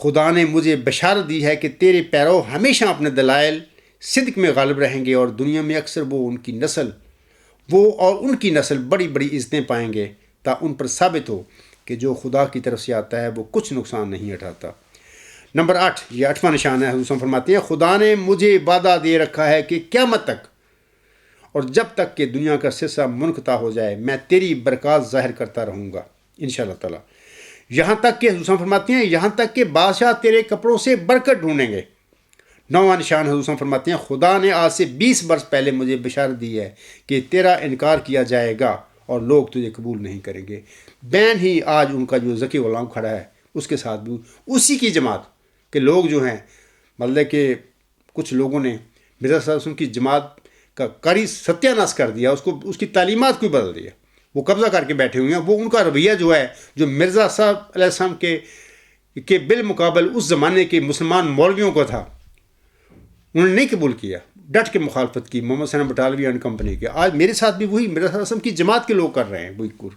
خدا نے مجھے بشارت دی ہے کہ تیرے پیرو ہمیشہ اپنے دلائل صدق میں غالب رہیں گے، اور دنیا میں اکثر وہ اور ان کی نسل بڑی بڑی عزتیں پائیں گے، تا ان پر ثابت ہو کہ جو خدا کی طرف سے آتا ہے وہ کچھ نقصان نہیں اٹھاتا. نمبر 8، یہ 8واں نشان ہے. حضور صلی اللہ علیہ وسلم فرماتے ہیں خدا نے مجھے وعدہ دے رکھا ہے کہ قیامت تک اور جب تک کہ دنیا کا سلسلہ منقطع ہو جائے میں تیری برکات ظاہر کرتا رہوں گا انشاءاللہ تعالی. یہاں تک کہ حضور صلی اللہ علیہ وسلم فرماتے ہیں یہاں تک کہ بادشاہ تیرے کپڑوں سے برکت ڈھونڈیں گے. 9واں نشان حضور صلی اللہ علیہ وسلم فرماتے ہیں خدا نے آج سے 20 برس پہلے مجھے بشارت دی ہے کہ تیرا انکار کیا جائے گا اور لوگ تجھے قبول نہیں کریں گے. بین ہی آج ان کا جو ذکی غلام کھڑا ہے اس کے ساتھ بھی اسی کی جماعت کے لوگ جو ہیں، مطلب کہ کچھ لوگوں نے مرزا صاحب وسلم کی جماعت کا قاری ستیہ ناش کر دیا، اس کی تعلیمات کو ہی بدل دیا. وہ قبضہ کر کے بیٹھے ہوئے ہیں. وہ ان کا رویہ جو ہے جو مرزا صاحب علیہ السلام کے بالمقابل اس زمانے کے مسلمان مولویوں کو تھا، انہوں نے نہیں قبول کیا، ڈٹ کے مخالفت کی محمد حسین بٹالوی اینڈ کمپنی کے. آج میرے ساتھ بھی وہی مرزا صلی اللہ علیہ وسلم کی جماعت کے لوگ کر رہے ہیں وہی کور.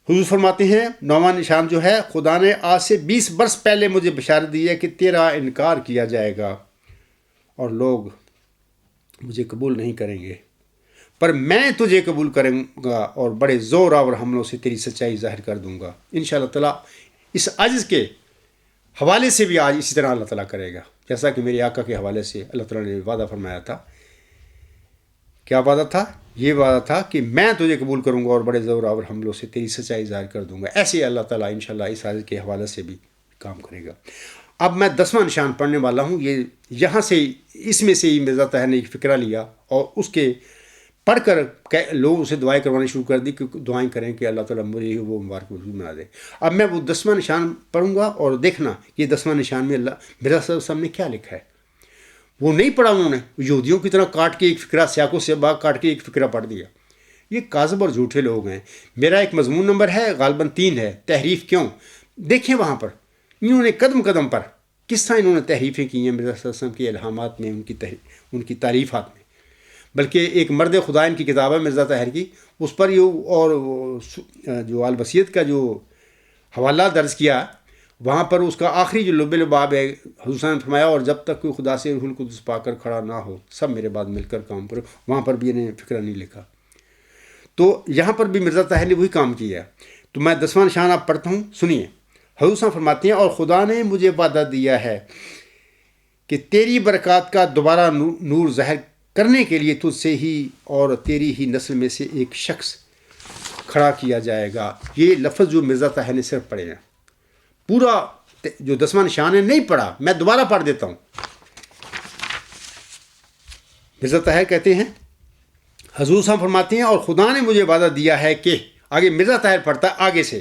حضور فرماتے ہیں 9واں نشان جو ہے خدا نے آج سے 20 برس پہلے مجھے بشارت دی ہے کہ تیرا انکار کیا جائے گا اور لوگ مجھے قبول نہیں کریں گے، پر میں تجھے قبول کروں گا اور بڑے زور آور حملوں سے تیری سچائی ظاہر کر دوں گا انشاءاللہ تعالیٰ. اس عجز کے حوالے سے بھی آج اسی طرح اللہ تعالیٰ کرے گا، جیسا کہ میرے آقا کے حوالے سے اللہ تعالیٰ نے وعدہ فرمایا تھا. کیا وعدہ تھا؟ یہ وعدہ تھا کہ میں تجھے قبول کروں گا اور بڑے زور آور حملوں سے تیری سچائی ظاہر کر دوں گا. ایسے اللہ تعالیٰ انشاءاللہ اس عجز کے حوالے سے بھی کام کرے گا. اب میں 10واں نشان پڑھنے والا ہوں. یہاں سے اس میں سے ہی مرزا طاہر نے ایک فکرہ لیا اور اس کے پڑھ کر لوگ اسے دعائیں کروانی شروع کر دی کہ دعائیں کریں کہ اللہ تعالیٰ مجھے وہ مبارک وجود بنا دے. اب میں وہ 10واں نشان پڑھوں گا اور دیکھنا یہ 10واں نشان میں اللہ مرزا صاحب صاحب نے کیا لکھا ہے. وہ نہیں پڑھا انہوں نے، یہودیوں کی طرح کاٹ کے ایک فکرہ سیاق و سباق کاٹ کے ایک فکرہ پڑھ دیا. یہ کاذب اور جھوٹے لوگ ہیں. میرا ایک مضمون نمبر ہے غالباً 3 ہے، تحریف کیوں. دیکھیں وہاں پر انہوں نے قدم قدم پر کس طرح انہوں نے تحریفیں کی ہیں مرزا صلی اللہ علیہ وسلم کے الہامات میں، ان کی تعریفات میں. بلکہ ایک مرد خدا ان کی کتاب ہے مرزا طاہر کی، اس پر یہ اور جو الوصیت کا جو حوالہ درج کیا وہاں پر اس کا آخری جو لب لباب ہے حضور نے فرمایا اور جب تک کوئی خدا سے روح القدس پا کر کھڑا نہ ہو سب میرے بعد مل کر کام کرو. وہاں پر بھی انہیں فکرہ نہیں لکھا. تو یہاں پر بھی مرزا طاہر نے وہی کام کیا. تو میں 10واں نشان آپ پڑھتا ہوں، سنیے. حضور صاحب فرماتے ہیں اور خدا نے مجھے وعدہ دیا ہے کہ تیری برکات کا دوبارہ نور ظاہر کرنے کے لیے تجھ سے ہی اور تیری ہی نسل میں سے ایک شخص کھڑا کیا جائے گا. یہ لفظ جو مرزا طاہر نے صرف پڑھے ہیں، پورا جو 10واں نشان ہے نہیں پڑھا. میں دوبارہ پڑھ دیتا ہوں. مرزا طاہر کہتے ہیں حضور صاحب فرماتے ہیں اور خدا نے مجھے وعدہ دیا ہے کہ، آگے مرزا طاہر پڑھتا ہے آگے سے،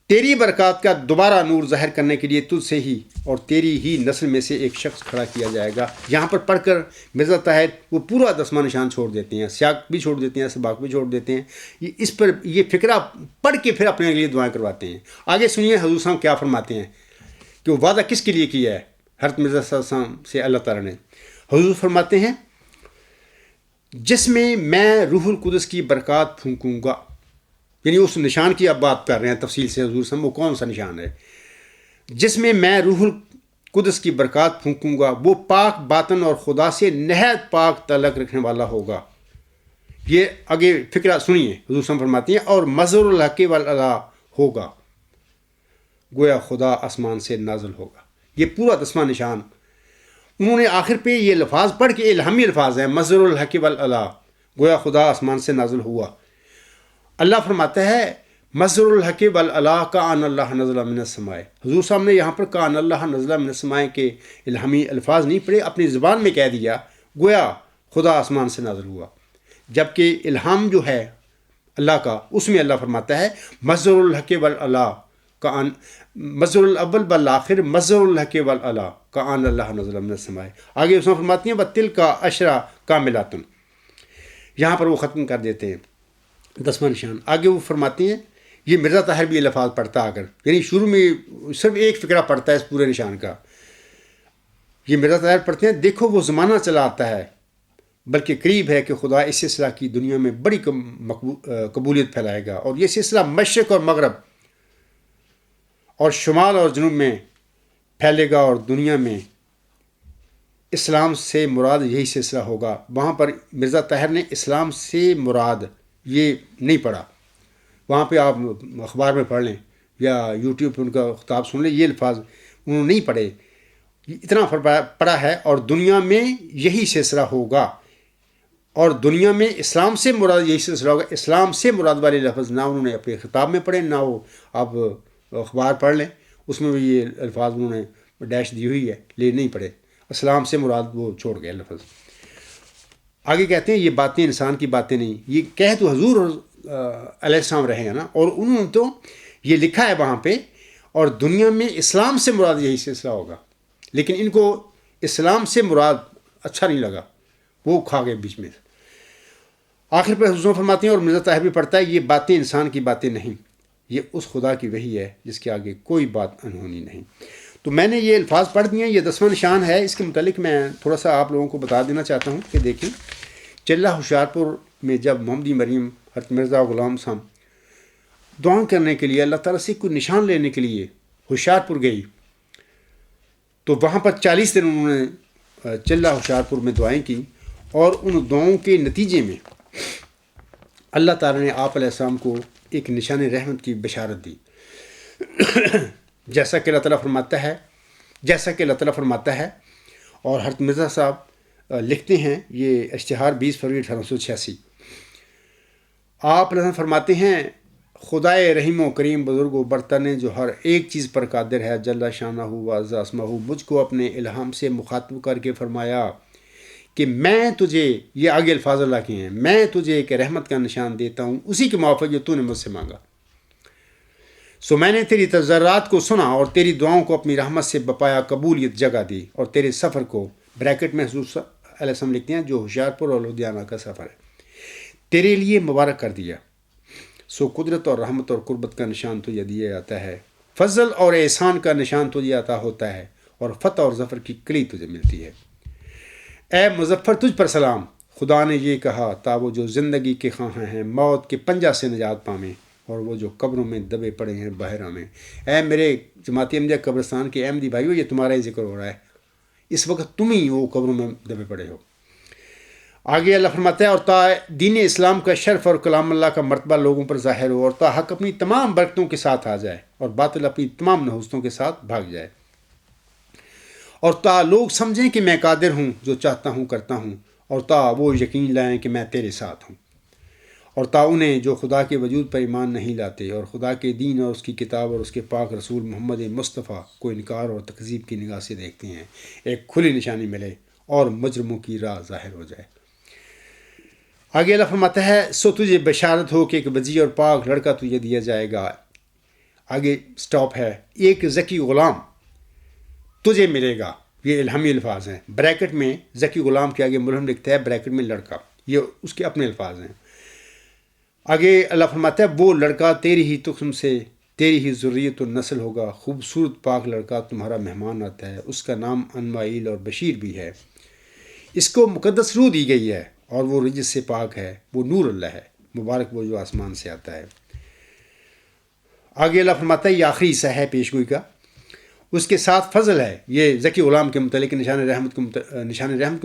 تیری برکات کا دوبارہ نور ظاہر کرنے کے لیے تجھ سے ہی اور تیری ہی نسل میں سے ایک شخص کھڑا کیا جائے گا. یہاں پر پڑھ کر مرزا طاہر وہ پورا 10واں نشان چھوڑ دیتے ہیں، سیاق بھی چھوڑ دیتے ہیں، سباق بھی چھوڑ دیتے ہیں. اس پر یہ فکرہ پڑھ کے پھر اپنے لیے دعائیں کرواتے ہیں. آگے سنیے حضور صاحب کیا فرماتے ہیں کہ وہ وعدہ کس کے لیے کیا ہے حضرت مرزا صلی اللہ علیہ وسلم سے اللہ تعالیٰ نے. حضور فرماتے ہیں جس میں روح القدس کی برکات پھونکوں گا. یعنی اس نشان کی اب بات کر رہے ہیں تفصیل سے حضور صاحب. وہ کون سا نشان ہے؟ جس میں روح القدس کی برکات پھونکوں گا وہ پاک باطن اور خدا سے نہایت پاک تعلق رکھنے والا ہوگا. یہ آگے فکرہ سنیے، حضور صلی اللہ علیہ وسلم فرماتی ہیں اور مظہر الحق والعلا ہوگا، گویا خدا آسمان سے نازل ہوگا. یہ پورا 10واں نشان انہوں نے آخر پہ یہ الفاظ پڑھ کے الہامی الفاظ ہیں، مظہر الحق والعلا، گویا خدا آسمان سے نازل ہوا. اللہ فرماتا ہے مظہر الحق والعلا کان اللہ نزل من السماء. حضور صاحب نے یہاں پر کان اللہ نزل من السماء کے الہامی الفاظ نہیں پڑھے، اپنی زبان میں کہہ دیا گویا خدا آسمان سے نازل ہوا. جبکہ الہام جو ہے اللہ کا، اس میں اللہ فرماتا ہے مظہر الحق والعلا کان، مظہر الاول بالآخر مظہر الحق والعلا کان اللہ نزل من السماء. آگے اس میں فرماتی ہیں وَتِلْكَ عَشْرَ كَامِلَاتٌ. یہاں پر وہ ختم کر دیتے ہیں 10واں نشان. آگے وہ فرماتے ہیں، یہ مرزا طاہر بھی الفاظ پڑھتا ہے، اگر یعنی شروع میں صرف ایک فقرہ پڑھتا ہے اس پورے نشان کا. یہ مرزا طاہر پڑھتے ہیں دیکھو وہ زمانہ چلا آتا ہے، بلکہ قریب ہے کہ خدا اس سلسلہ کی دنیا میں بڑی قبولیت پھیلائے گا، اور یہ سلسلہ مشرق اور مغرب اور شمال اور جنوب میں پھیلے گا، اور دنیا میں اسلام سے مراد یہی سلسلہ ہوگا. وہاں پر مرزا طاہر نے اسلام سے مراد یہ نہیں پڑھا، وہاں پہ آپ اخبار میں پڑھ لیں یا یوٹیوب پہ ان کا خطاب سن لیں، یہ الفاظ انہوں نے نہیں پڑھے. اتنا پڑھا ہے اور دنیا میں یہی سلسلہ ہوگا، اور دنیا میں اسلام سے مراد یہی سلسلہ ہوگا. اسلام سے مراد والے لفظ نہ انہوں نے اپنے خطاب میں پڑھے، نہ وہ آپ اخبار پڑھ لیں، اس میں بھی یہ الفاظ انہوں نے ڈیش دی ہوئی ہے لیکن نہیں پڑھے. اسلام سے مراد وہ چھوڑ گئے لفظ. آگے کہتے ہیں یہ باتیں انسان کی باتیں نہیں، یہ کہہ تو حضور علیہ السلام رہے ہیں نا، اور انہوں نے تو یہ لکھا ہے وہاں پہ، اور دنیا میں اسلام سے مراد یہی سلسلہ ہوگا. لیکن ان کو اسلام سے مراد اچھا نہیں لگا، وہ کھا گئے بیچ میں. آخر پہ حضور فرماتے ہیں اور مرزا طاہر بھی پڑھتا ہے یہ باتیں انسان کی باتیں نہیں، یہ اس خدا کی وحی ہے جس کے آگے کوئی بات انہونی نہیں. تو میں نے یہ الفاظ پڑھ دیے ہیں، یہ 10واں نشان ہے. اس کے متعلق میں تھوڑا سا آپ لوگوں کو بتا دینا چاہتا ہوں کہ دیکھیں چلہ ہوشیارپور میں جب محمدی مریم حضرت مرزا غلام صاحب دعا کرنے کے لیے اللہ تعالیٰ سے کوئی نشان لینے کے لیے ہوشیارپور گئی، تو وہاں پر 40 دن انہوں نے چلہ ہوشیارپور میں دعائیں کی، اور ان دعاؤں کے نتیجے میں اللہ تعالیٰ نے آپ علیہ السلام کو ایک نشان رحمت کی بشارت دی. جیسا کہ اللہ تعالیٰ فرماتا ہے اور حضرت مرزا صاحب لکھتے ہیں، یہ اشتہار 20 فروری 1886. آپ علیہ السلام فرماتے ہیں خدائے رحیم و کریم بزرگ و برتن جو ہر ایک چیز پر قادر ہے جل شانہ و عز اسمہ، مجھ کو اپنے الہام سے مخاطب کر کے فرمایا کہ میں تجھے، یہ آگے الفاظ اللہ کے ہیں، میں تجھے ایک رحمت کا نشان دیتا ہوں اسی کے موافق جو تو نے مجھ سے مانگا. سو میں نے تیری تضرعات کو سنا اور تیری دعاؤں کو اپنی رحمت سے بپایا قبولیت جگہ دی، اور تیرے سفر کو بریکٹ میں حضور علیہ السلام لکھتے ہیں جو ہوشیارپور اور لدھیانہ کا سفر ہے تیرے لیے مبارک کر دیا. سو قدرت اور رحمت اور قربت کا نشان تجھے دیا جاتا ہے، فضل اور احسان کا نشان تجھے عطا ہوتا ہے، اور فتح اور ظفر کی کڑی تجھے ملتی ہے. اے مظفر تجھ پر سلام، خدا نے یہ کہا تا وہ جو زندگی کے خواہاں ہیں موت کے پنجہ سے نجات پامیں، اور وہ جو قبروں میں دبے پڑے ہیں بحرہ میں. اے میرے جماعتی احمدیہ قبرستان کے احمدی بھائیو، یہ تمہارا ہی ذکر ہو رہا ہے، اس وقت تم ہی وہ قبروں میں دبے پڑے ہو. آگے اللہ فرماتا ہے اور تا دین اسلام کا شرف اور کلام اللہ کا مرتبہ لوگوں پر ظاہر ہو، اور تا حق اپنی تمام برکتوں کے ساتھ آ جائے اور باطل اپنی تمام نحوستوں کے ساتھ بھاگ جائے، اور تا لوگ سمجھیں کہ میں قادر ہوں جو چاہتا ہوں کرتا ہوں، اور تا وہ یقین لائیں کہ میں تیرے ساتھ ہوں، اور تا انہیں جو خدا کے وجود پر ایمان نہیں لاتے اور خدا کے دین اور اس کی کتاب اور اس کے پاک رسول محمد مصطفیٰ کو انکار اور تکذیب کی نگاہ سے دیکھتے ہیں، ایک کھلی نشانی ملے اور مجرموں کی راہ ظاہر ہو جائے. آگے اللہ فرماتا ہے سو تجھے بشارت ہو کہ ایک وجیع اور پاک لڑکا تجھے دیا جائے گا. آگے سٹاپ ہے، ایک ذکی غلام تجھے ملے گا. یہ الہامی الفاظ ہیں، بریکٹ میں ذکی غلام کے آگے ملہم لکھتا ہے، بریکٹ میں لڑکا، یہ اس کے اپنے الفاظ ہیں. آگے اللہ فرماتا ہے وہ لڑکا تیری ہی تخم سے تیری ہی ذریت و نسل ہوگا، خوبصورت پاک لڑکا تمہارا مہمان آتا ہے، اس کا نام انمائیل اور بشیر بھی ہے. اس کو مقدس روح دی گئی ہے اور وہ رجس سے پاک ہے، وہ نور اللہ ہے، مبارک وہ جو آسمان سے آتا ہے. آگے اللہ فرماتا ہے یہ آخری حصہ ہے پیشگوئی کا، اس کے ساتھ فضل ہے. یہ ذکی غلام کے متعلق نشان رحمت کے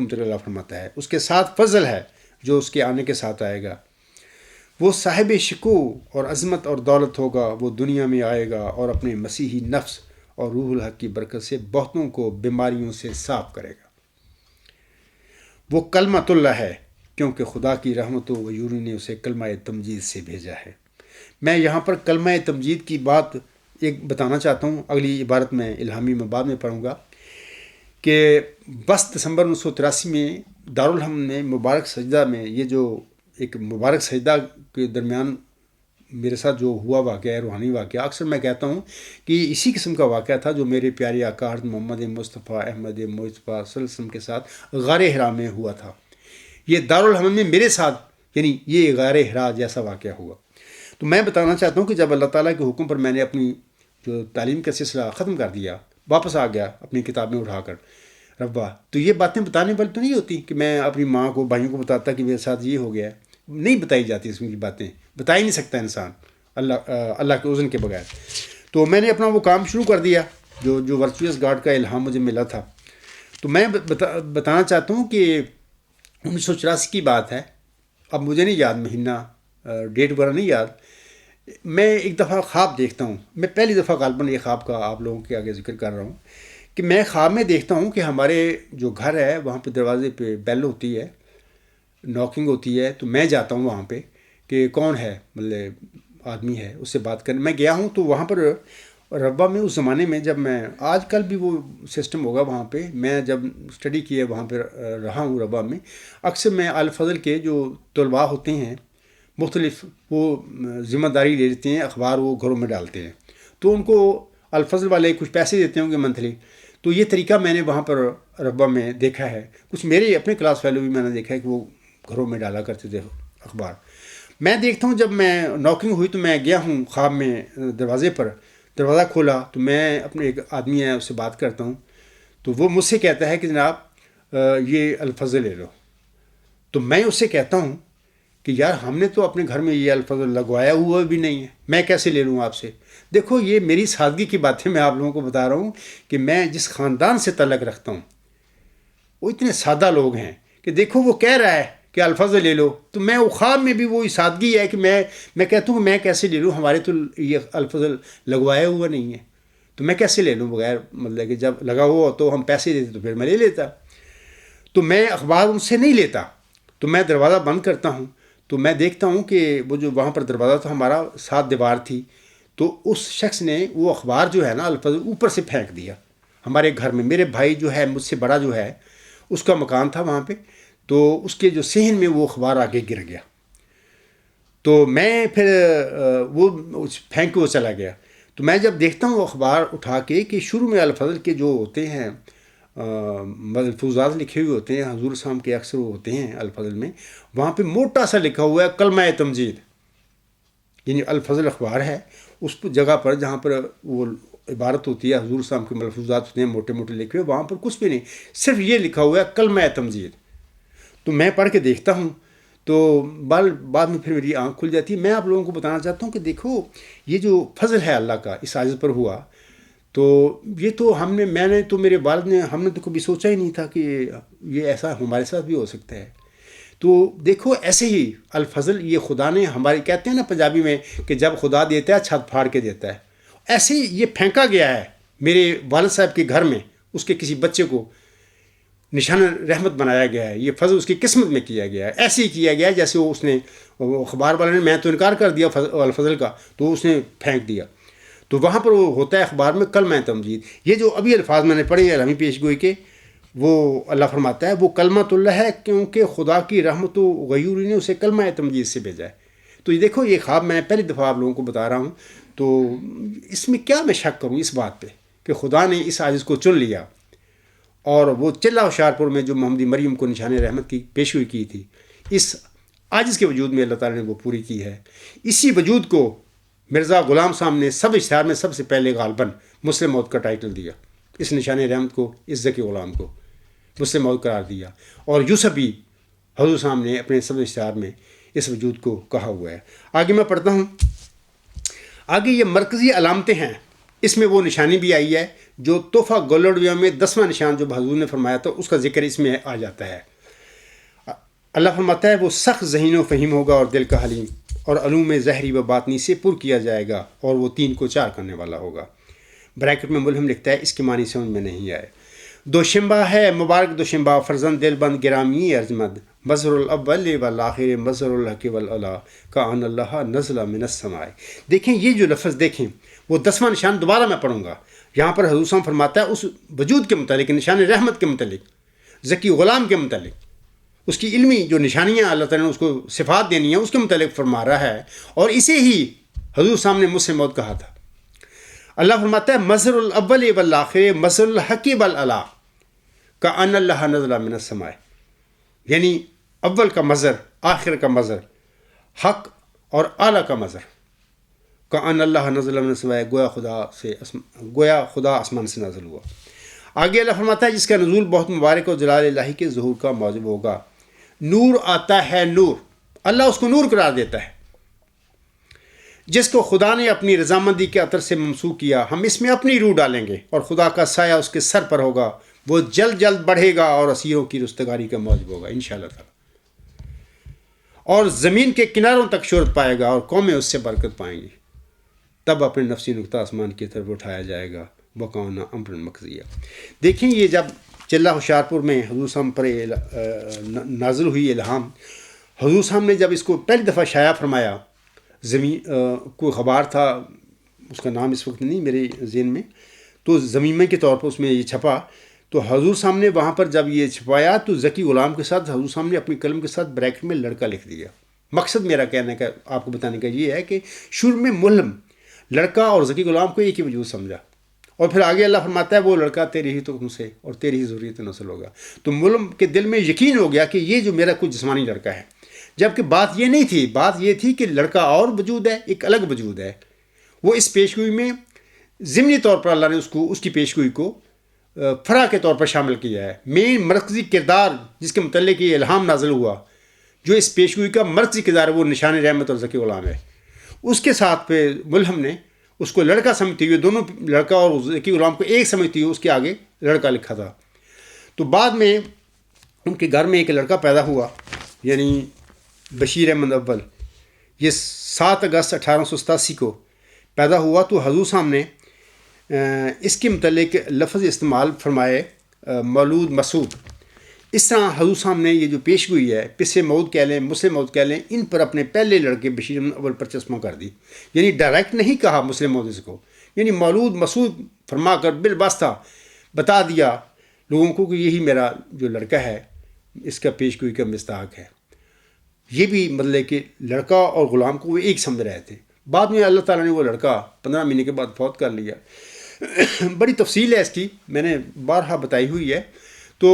متعلق اللہ فرماتا ہے اس کے ساتھ فضل ہے جو اس کے آنے کے ساتھ آئے گا۔ وہ صاحب شکو اور عظمت اور دولت ہوگا، وہ دنیا میں آئے گا اور اپنے مسیحی نفس اور روح الحق کی برکت سے بہتوں کو بیماریوں سے صاف کرے گا۔ وہ کلمۃ اللہ ہے کیونکہ خدا کی رحمت و غیوری نے اسے کلمہ تمجید سے بھیجا ہے۔ میں یہاں پر کلمہ تمجید کی بات ایک بتانا چاہتا ہوں، اگلی عبارت میں الہامی میں بعد میں پڑھوں گا، کہ 10 دسمبر 1983 میں دارالحم میں مبارک سجدہ میں یہ جو ایک مبارک سجدہ کے درمیان میرے ساتھ جو ہوا واقعہ ہے، روحانی واقعہ، اکثر میں کہتا ہوں کہ اسی قسم کا واقعہ تھا جو میرے پیارے آقا حضرت محمد مصطفیٰ احمد مجتبیٰ صلی اللہ علیہ وسلم کے ساتھ غار حرا میں ہوا تھا۔ یہ دارالحم میں میرے ساتھ یعنی یہ غار حرا جیسا واقعہ ہوا۔ تو میں بتانا چاہتا ہوں کہ جب اللہ تعالیٰ کے حکم پر میں نے اپنی جو تعلیم کا سلسلہ ختم کر دیا، واپس آ گیا اپنی کتابیں اٹھا کر ربا، تو یہ باتیں بتانے والی تو نہیں ہوتی کہ میں اپنی ماں کو بھائیوں کو بتاتا کہ میرے ساتھ یہ ہو گیا ہے، نہیں بتائی جاتی اس کی باتیں، بتا ہی نہیں سکتا انسان اللہ کے اذن کے بغیر۔ تو میں نے اپنا وہ کام شروع کر دیا جو ورچوئس گاڈ کا الہام مجھے ملا تھا۔ تو میں بتانا چاہتا ہوں کہ 1984 کی بات ہے، اب مجھے نہیں یاد مہینہ ڈیٹ وغیرہ نہیں یاد، میں ایک دفعہ خواب دیکھتا ہوں، میں پہلی دفعہ غالباً یہ خواب کا آپ لوگوں کے آگے ذکر کر رہا ہوں کہ میں خواب میں دیکھتا ہوں کہ ہمارے جو گھر ہے وہاں پہ دروازے پہ بیل ہوتی ہے، ناکنگ ہوتی ہے، تو میں جاتا ہوں وہاں پہ کہ کون ہے، مطلب آدمی ہے، اس سے بات کرنے میں گیا ہوں۔ تو وہاں پر ربا میں اس زمانے میں جب میں، آج کل بھی وہ سسٹم ہوگا وہاں پہ، میں جب اسٹڈی کیے وہاں پہ رہا ہوں ربا میں، اکثر میں الفضل کے جو طلباء ہوتے ہیں مختلف، وہ ذمہ داری لے لیتے ہیں، اخبار وہ گھروں میں ڈالتے ہیں، تو ان کو الفضل والے کچھ پیسے دیتے ہوں گے منتھلی۔ تو یہ طریقہ میں نے وہاں پر ربا میں دیکھا ہے، کچھ میرے اپنے کلاس فیلو بھی میں نے دیکھا ہے کہ وہ گھروں میں ڈالا کرتے تھے اخبار۔ میں دیکھتا ہوں جب میں ناکنگ ہوئی تو میں گیا ہوں خواب میں دروازے پر، دروازہ کھولا تو میں اپنے ایک آدمی ہے اس سے بات کرتا ہوں، تو وہ مجھ سے کہتا ہے کہ جناب یہ الفضل لے لو۔ تو میں اس سے کہتا ہوں کہ یار ہم نے تو اپنے گھر میں یہ الفضل لگوایا ہوا بھی نہیں ہے، میں کیسے لے لوں آپ سے؟ دیکھو یہ میری سادگی کی باتیں میں آپ لوگوں کو بتا رہا ہوں کہ میں جس خاندان سے تعلق رکھتا ہوں وہ اتنے سادہ لوگ ہیں کہ دیکھو وہ کہہ رہا ہے کہ الفضل لے لو، تو میں وہ خواب میں بھی وہی سادگی ہے کہ میں کہتا ہوں کہ میں کیسے لے لوں، ہمارے تو یہ الفضل لگوایا ہوا نہیں ہے، تو میں کیسے لے لوں بغیر، مطلب کہ جب لگا ہوا تو ہم پیسے دیتے تو پھر میں لے لیتا۔ تو میں اخبار ان سے نہیں لیتا، تو میں دروازہ بند کرتا ہوں، تو میں دیکھتا ہوں کہ وہ جو وہاں پر دروازہ تھا ہمارا 7 دیوار تھی، تو اس شخص نے وہ اخبار جو ہے نا الفضل اوپر سے پھینک دیا ہمارے گھر میں۔ میرے بھائی جو ہے مجھ سے بڑا جو ہے اس کا مکان تھا وہاں پہ، تو اس کے جو صحن میں وہ اخبار آگے گر گیا، تو میں پھر وہ پھینک کے وہ چلا گیا۔ تو میں جب دیکھتا ہوں اخبار اٹھا کے کہ شروع میں الفضل کے جو ہوتے ہیں ملفوظات لکھے ہوئے ہوتے ہیں، حضور صاحب کے اکثر ہوتے ہیں الفضل میں، وہاں پہ موٹا سا لکھا ہوا ہے کلمہ تمجید، یعنی الفضل اخبار ہے، اس جگہ پر جہاں پر وہ عبارت ہوتی ہے حضور صاحب کے ملفوظات ہوتے ہیں موٹے موٹے لکھے ہوئے، وہاں پر کچھ بھی نہیں، صرف یہ لکھا ہوا ہے کلمہ تمجید۔ تو میں پڑھ کے دیکھتا ہوں تو بعد میں پھر میری آنکھ کھل جاتی ہے۔ میں آپ لوگوں کو بتانا چاہتا ہوں کہ دیکھو یہ جو فضل ہے اللہ کا اس عاجز پر ہوا، تو یہ تو میں نے تو میرے والد نے، ہم نے تو کبھی سوچا ہی نہیں تھا کہ یہ ایسا ہمارے ساتھ بھی ہو سکتا ہے۔ تو دیکھو ایسے ہی الفضل یہ خدا نے ہمارے، کہتے ہیں نا پنجابی میں کہ جب خدا دیتا ہے چھت پھاڑ کے دیتا ہے، ایسے ہی یہ پھینکا گیا ہے میرے والد صاحب کے گھر میں، اس کے کسی بچے کو نشان رحمت بنایا گیا ہے، یہ فضل اس کی قسمت میں کیا گیا ہے، ایسے ہی کیا گیا ہے جیسے وہ اس نے اخبار والے نے، میں تو انکار کر دیا الفضل کا، تو اس نے پھینک دیا۔ تو وہاں پر وہ ہوتا ہے اخبار میں کلمہ تمجید۔ یہ جو ابھی الفاظ میں نے پڑھے ہیں الہامی پیش گوئی کے، وہ اللہ فرماتا ہے وہ کلمۃ اللہ ہے کیونکہ خدا کی رحمت و غیوری نے اسے کلمہ تمجید سے بھیجا ہے۔ تو یہ دیکھو یہ خواب میں پہلی دفعہ آپ لوگوں کو بتا رہا ہوں، تو اس میں کیا میں شک کروں اس بات پہ کہ خدا نے اس عاجز کو چن لیا، اور وہ چلہ ہوشیارپور میں جو محمدی مریم کو نشان رحمت کی پیشگوئی کی تھی، اس عاجز کے وجود میں اللہ تعالیٰ نے وہ پوری کی ہے۔ اسی وجود کو مرزا غلام صاحب نے سب اشتہار میں سب سے پہلے غالباً مسلم موت کا ٹائٹل دیا، اس نشان رحمت کو، عزت کے غلام کو مسلم موت قرار دیا، اور یوسف بھی حضور صاحب نے اپنے سب اشتہار میں اس وجود کو کہا ہوا ہے۔ آگے میں پڑھتا ہوں، آگے یہ مرکزی علامتیں ہیں، اس میں وہ نشانی بھی آئی ہے جو تحفہ گولڈویا میں 10واں نشان جو حضور نے فرمایا تھا اس کا ذکر اس میں آ جاتا ہے۔ اللہ فرماتا ہے وہ سخت ذہین و فہیم ہوگا اور دل کا حلیم، اور علوم ظاہری و باطنی سے پر کیا جائے گا، اور وہ 3 کو 4 کرنے والا ہوگا۔ بریکٹ میں ملہم لکھتا ہے اس کی معنی سمجھ میں نہیں آئے۔ دوشنبہ ہے مبارک دوشنبہ، فرزند دل بند گرامی ارجمند، مظہر الاول والآخر مظہر الحق والعلا کأن اللہ نزل من السماء۔ دیکھیں یہ جو لفظ دیکھیں، وہ 10واں نشان دوبارہ میں پڑھوں گا۔ یہاں پر حضور صلی اللہ علیہ وسلم فرماتا ہے اس وجود کے متعلق، نشان رحمت کے متعلق، ذکی غلام کے متعلق، اس کی علمی جو نشانیاں اللہ تعالیٰ نے اس کو صفات دینی ہیں اس کے متعلق فرما رہا ہے، اور اسے ہی حضور صاحب نے مجھ سے موت کہا تھا۔ اللہ فرماتا ہے مظہر الاول والآخر مظہر الحق والعلا کأن اللہ نزل من السماء، یعنی اول کا مظہر، آخر کا مظہر، حق اور اعلیٰ کا مظہر، کأن اللہ نزل من السماء، گویا خدا آسمان سے نازل ہوا۔ آگے اللہ فرماتا ہے جس کا نزول بہت مبارک اور جلال الہی کے ظہور کا موجب ہوگا۔ نور آتا ہے، نور، اللہ اس کو نور قرار دیتا ہے، جس کو خدا نے اپنی رضامندی کے عطر سے ممسوح کیا۔ ہم اس میں اپنی روح ڈالیں گے اور خدا کا سایہ اس کے سر پر ہوگا، وہ جلد جلد بڑھے گا اور اسیروں کی رستگاری کا موجب ہوگا انشاءاللہ تعالی، اور زمین کے کناروں تک شہرت پائے گا اور قومیں اس سے برکت پائیں گی۔ تب اپنے نفسی نقطہ آسمان کی طرف اٹھایا جائے گا، وَكَانَ أَمْرًا مَقْضِيًّا۔ دیکھیں یہ جب چلہ ہوشیارپور میں حضور صاحب پر نازل ہوئی الہام، حضور صاحب نے جب اس کو پہلی دفعہ شائع فرمایا، کوئی خبر تھا، اس کا نام اس وقت نہیں میرے ذہن میں، تو زمینہ کے طور پر اس میں یہ چھپا، تو حضور صاحب نے وہاں پر جب یہ چھپایا تو ذکی غلام کے ساتھ حضور صاحب نے اپنی قلم کے ساتھ بریکٹ میں لڑکا لکھ دیا۔ مقصد میرا کہنے کا، آپ کو بتانے کا یہ ہے کہ شروع میں ملہم لڑکا اور ذکی غلام کو ایک ہی وجود سمجھا، اور پھر آگے اللہ فرماتا ہے وہ لڑکا تیری ہی تم سے اور تیری ہی ذریت نسل ہوگا۔ تو ملہم کے دل میں یقین ہو گیا کہ یہ جو میرا کوئی جسمانی لڑکا ہے، جبکہ بات یہ نہیں تھی، بات یہ تھی کہ لڑکا اور وجود ہے، ایک الگ وجود ہے۔ وہ اس پیشگوئی میں ضمنی طور پر اللہ نے اس کی پیشگوئی کو فرع کے طور پر شامل کیا ہے۔ مین مرکزی کردار جس کے متعلق یہ الہام نازل ہوا، جو اس پیشگوئی کا مرکزی کردار ہے، وہ نشان رحمت اور ذکی غلام ہے۔ اس کے ساتھ پہ ملہم نے اس کو لڑکا سمجھتے ہوئے، دونوں لڑکا اور ذکی غلام کو ایک سمجھتے ہوئے اس کے آگے لڑکا لکھا تھا۔ تو بعد میں ان کے گھر میں ایک لڑکا پیدا ہوا، یعنی بشیر احمد اول، یہ 7 اگست 1887 کو پیدا ہوا۔ تو حضور صاحب نے اس کے متعلق لفظ استعمال فرمائے مولود مسعود۔ اس طرح حضور صاحب نے یہ جو پیشگوئی ہے، پسے موت کہہ لیں، مسلم موت کہہ لیں، ان پر اپنے پہلے لڑکے بشیر احمد اول پر چشمہ کر دی، یعنی ڈائریکٹ نہیں کہا مسلم موت اس کو، یعنی مولود مسعود فرما کر بالواسطہ بتا دیا لوگوں کو کہ یہی میرا جو لڑکا ہے، اس کا پیشگوئی کا مصداق ہے۔ یہ بھی مطلب کہ لڑکا اور غلام کو وہ ایک سمجھ رہے تھے۔ بعد میں اللہ تعالیٰ نے وہ لڑکا 15 مہینے کے بعد فوت کر لیا۔ بڑی تفصیل ہے اس کی، میں نے بارہا بتائی ہوئی ہے۔ تو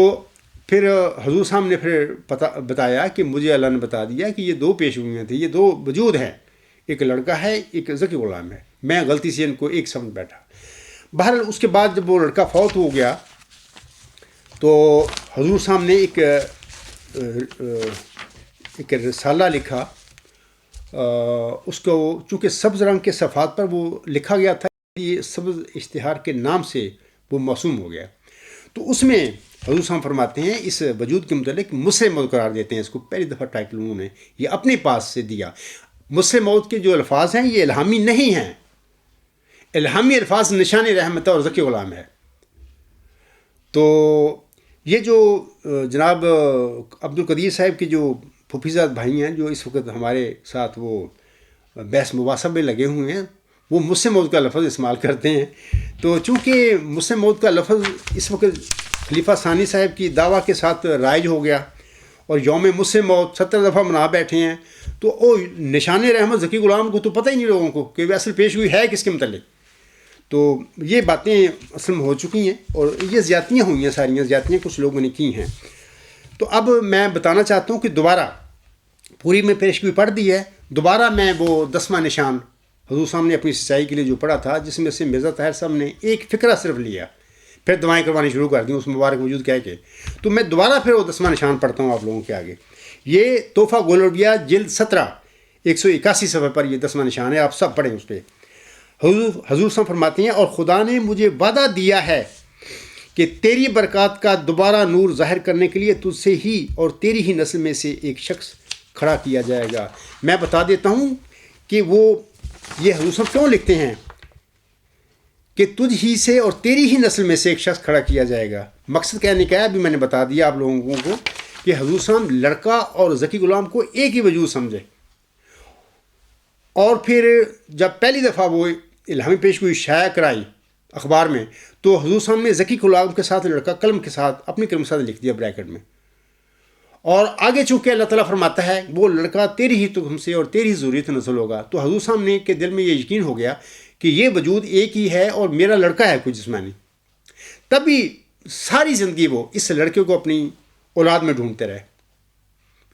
پھر حضور صاحب نے پھر بتایا کہ مجھے اللہ نے بتا دیا کہ یہ 2 پیشگوئیاں تھیں، یہ 2 وجود ہیں، ایک لڑکا ہے، ایک ذکی غلام ہے، میں غلطی سے ان کو ایک سمجھ بیٹھا۔ بہرحال اس کے بعد جب وہ لڑکا فوت ہو گیا تو حضور صاحب نے ایک رسالہ لکھا، اس کو چونکہ سبز رنگ کے صفحات پر وہ لکھا گیا تھا، یہ سبز اشتہار کے نام سے وہ موسوم ہو گیا۔ تو اس میں حضور صاحب فرماتے ہیں اس وجود کے متعلق مسلم موت قرار دیتے ہیں، اس کو پہلی دفعہ ٹائٹل انہوں نے یہ اپنے پاس سے دیا۔ مسلم موت کے جو الفاظ ہیں یہ الہامی نہیں ہیں، الہامی الفاظ نشان رحمت اور ذکی غلام ہے۔ تو یہ جو جناب عبدالقدیر صاحب کے جو پھوپھیزاد بھائی ہیں، جو اس وقت ہمارے ساتھ وہ بحث مباحثہ میں لگے ہوئے ہیں، وہ مسلم موت کا لفظ استعمال کرتے ہیں۔ تو چونکہ مسلم موت کا لفظ اس وقت خلیفہ ثانی صاحب کی دعویٰ کے ساتھ رائج ہو گیا اور یوم مسلم موت 70 دفعہ منا بیٹھے ہیں، تو وہ نشان رحمت ذکی غلام کو تو پتہ ہی نہیں لوگوں کو کہ اصل پیشگوئی ہے کس کے متعلق۔ تو یہ باتیں اصل میں ہو چکی ہیں اور یہ زیادتیاں ہوئی ہیں، ساری زیادتیاں کچھ لوگوں نے کی ہیں۔ تو اب میں بتانا چاہتا ہوں کہ دوبارہ پوری میں پیشگوئی پڑھ دی ہے، دوبارہ میں وہ 10واں نشان حضور صاحب نے اپنی سچائی کے لیے جو پڑھا تھا، جس میں سے مرزا طاہر صاحب نے ایک فقرہ صرف لیا، پھر دعائیں کروانی شروع کر دیں اس مبارک وجود کہہ کے۔ تو میں دوبارہ پھر وہ 10واں نشان پڑھتا ہوں آپ لوگوں کے آگے۔ یہ تحفہ گولڈیا جلد 17 181 صفحے پر یہ 10واں نشان ہے، آپ سب پڑھیں اس پہ۔ حضور صاحب فرماتے ہیں اور خدا نے مجھے وعدہ دیا ہے کہ تیری برکات کا دوبارہ نور ظاہر کرنے کے لیے تجھ سے ہی اور تیری ہی نسل میں سے ایک شخص کھڑا کیا جائے گا. میں بتا دیتا ہوں کہ وہ یہ حضور صلی اللہ علیہ وسلم کیوں لکھتے ہیں کہ تجھ ہی سے اور تیری ہی نسل میں سے ایک شخص کھڑا کیا جائے گا. مقصد کہنے کا ہے ابھی میں نے بتا دیا آپ لوگوں کو کہ حضور صلی اللہ علیہ وسلم لڑکا اور ذکی غلام کو ایک ہی وجود سمجھے. اور پھر جب پہلی دفعہ وہ الہامی پیشگوئی شائع کرائی اخبار میں تو حضور صلی اللہ علیہ وسلم نے ذکی غلام کے ساتھ لڑکا قلم کے ساتھ اپنی قلم کے ساتھ لکھ دیا بریکٹ میں. اور آگے چونکہ اللہ تعالیٰ فرماتا ہے وہ لڑکا تیری ہی تم سے اور تیری ہی ذریت نسل ہوگا. تو حضور صلی اللہ علیہ وسلم کے دل میں یہ یقین ہو گیا کہ یہ وجود ایک ہی ہے اور میرا لڑکا ہے کوئی جسمانی. تبھی ساری زندگی وہ اس لڑکے کو اپنی اولاد میں ڈھونڈتے رہے.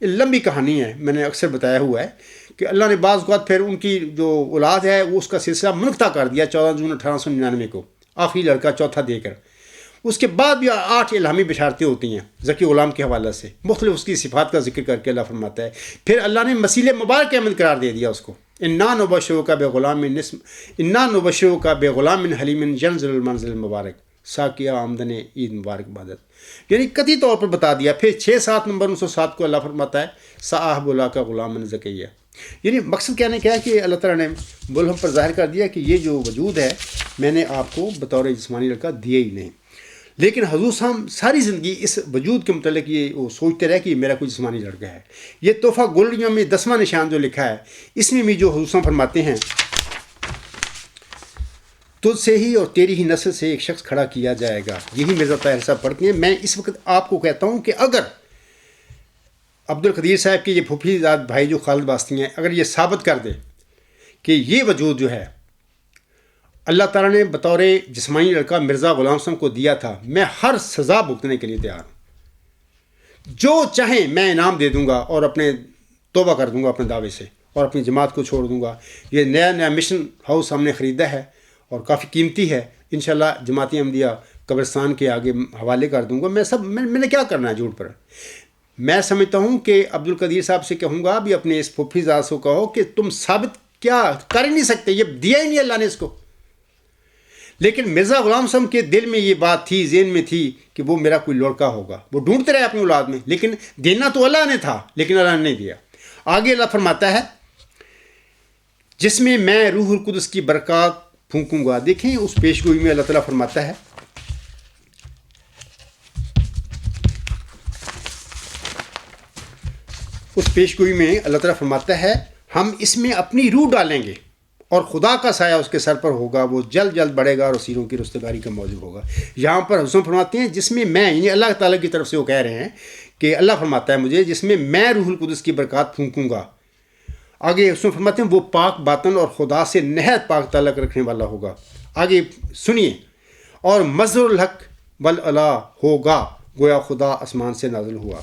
یہ لمبی کہانی ہے, میں نے اکثر بتایا ہوا ہے کہ اللہ نے بعض اوقات پھر ان کی جو اولاد ہے وہ اس کا سلسلہ منقطع کر دیا 14 جون 1899 کو آخری لڑکا چوتھا دے کر. اس کے بعد بھی 8 الہامی بشارتیں ہوتی ہیں ذکی غلام کے حوالے سے, مختلف اس کی صفات کا ذکر کر کے اللہ فرماتا ہے. پھر اللہ نے مسیل مبارک احمد قرار دے دیا اس کو. انا نبشرک بغلام حلیم ینزل المنزل المبارک ساقیہ آمدن عید مبارک عبادت, یعنی قطعی طور پر بتا دیا. پھر 6-7 نمبر 907 کو اللہ فرماتا ہے صاحب اللہ کا غلام ذکیہ. یعنی مقصد کہنے کیا ہے کہ اللہ تعالیٰ نے ملہم پر ظاہر کر دیا کہ یہ جو وجود ہے میں نے آپ کو بطور جسمانی لڑکا دیا ہی نہیں. لیکن حضور صاحب ساری زندگی اس وجود کے متعلق یہ وہ سوچتے رہے کہ یہ میرا کوئی جسمانی لڑکا ہے. یہ تحفہ گولڈیوں میں 10واں نشان جو لکھا ہے اس میں بھی جو حضور صاحب فرماتے ہیں تجھ سے ہی اور تیری ہی نسل سے ایک شخص کھڑا کیا جائے گا, یہی مرزا طاہر صاحب پڑھتے ہیں. میں اس وقت آپ کو کہتا ہوں کہ اگر عبدالقدیر صاحب کے یہ پھوپھی زاد بھائی جو خالد واسطی ہیں اگر یہ ثابت کر دے کہ یہ وجود جو ہے اللہ تعالیٰ نے بطور جسمانی لڑکا مرزا غلام صاحب کو دیا تھا, میں ہر سزا بھگتنے کے لیے تیار ہوں. جو چاہیں میں انعام دے دوں گا اور اپنے توبہ کر دوں گا اپنے دعوے سے اور اپنی جماعت کو چھوڑ دوں گا. یہ نیا مشن ہاؤس ہم نے خریدا ہے اور کافی قیمتی ہے. انشاءاللہ جماعت احمدیہ قبرستان کے آگے حوالے کر دوں گا. میں نے کیا کرنا ہے جھوٹ پر. میں سمجھتا ہوں کہ عبدالقدیر صاحب سے کہوں گا بھی اپنے اس پھوپھی زاد سے کہو کہ تم ثابت کیا کر ہی نہیں سکتے, یہ دیا ہی نہیں اللہ نے اس کو. لیکن مرزا غلام صاحب کے دل میں یہ بات تھی, ذہن میں تھی کہ وہ میرا کوئی لڑکا ہوگا. وہ ڈھونڈتے رہے اپنی اولاد میں, لیکن دینا تو اللہ نے تھا لیکن اللہ نے نہیں دیا. آگے اللہ فرماتا ہے جس میں میں روح القدس کی برکات پھونکوں گا. دیکھیں اس پیشگوئی میں اللہ تعالیٰ فرماتا ہے اللہ تعالیٰ فرماتا ہے ہم اس میں اپنی روح ڈالیں گے اور خدا کا سایہ اس کے سر پر ہوگا, وہ جلد جلد بڑھے گا اور اسیروں کی رستگاری کا موضوع ہوگا. یہاں پر حضور فرماتے ہیں جس میں میں, یعنی اللہ تعالیٰ کی طرف سے وہ کہہ رہے ہیں کہ اللہ فرماتا ہے مجھے جس میں میں روح القدس کی برکات پھونکوں گا. آگے اس میں فرماتے ہیں وہ پاک باطن اور خدا سے نہایت پاک تعلق رکھنے والا ہوگا. آگے سنیے اور مظہر الحق والعلا ہوگا گویا خدا آسمان سے نازل ہوا.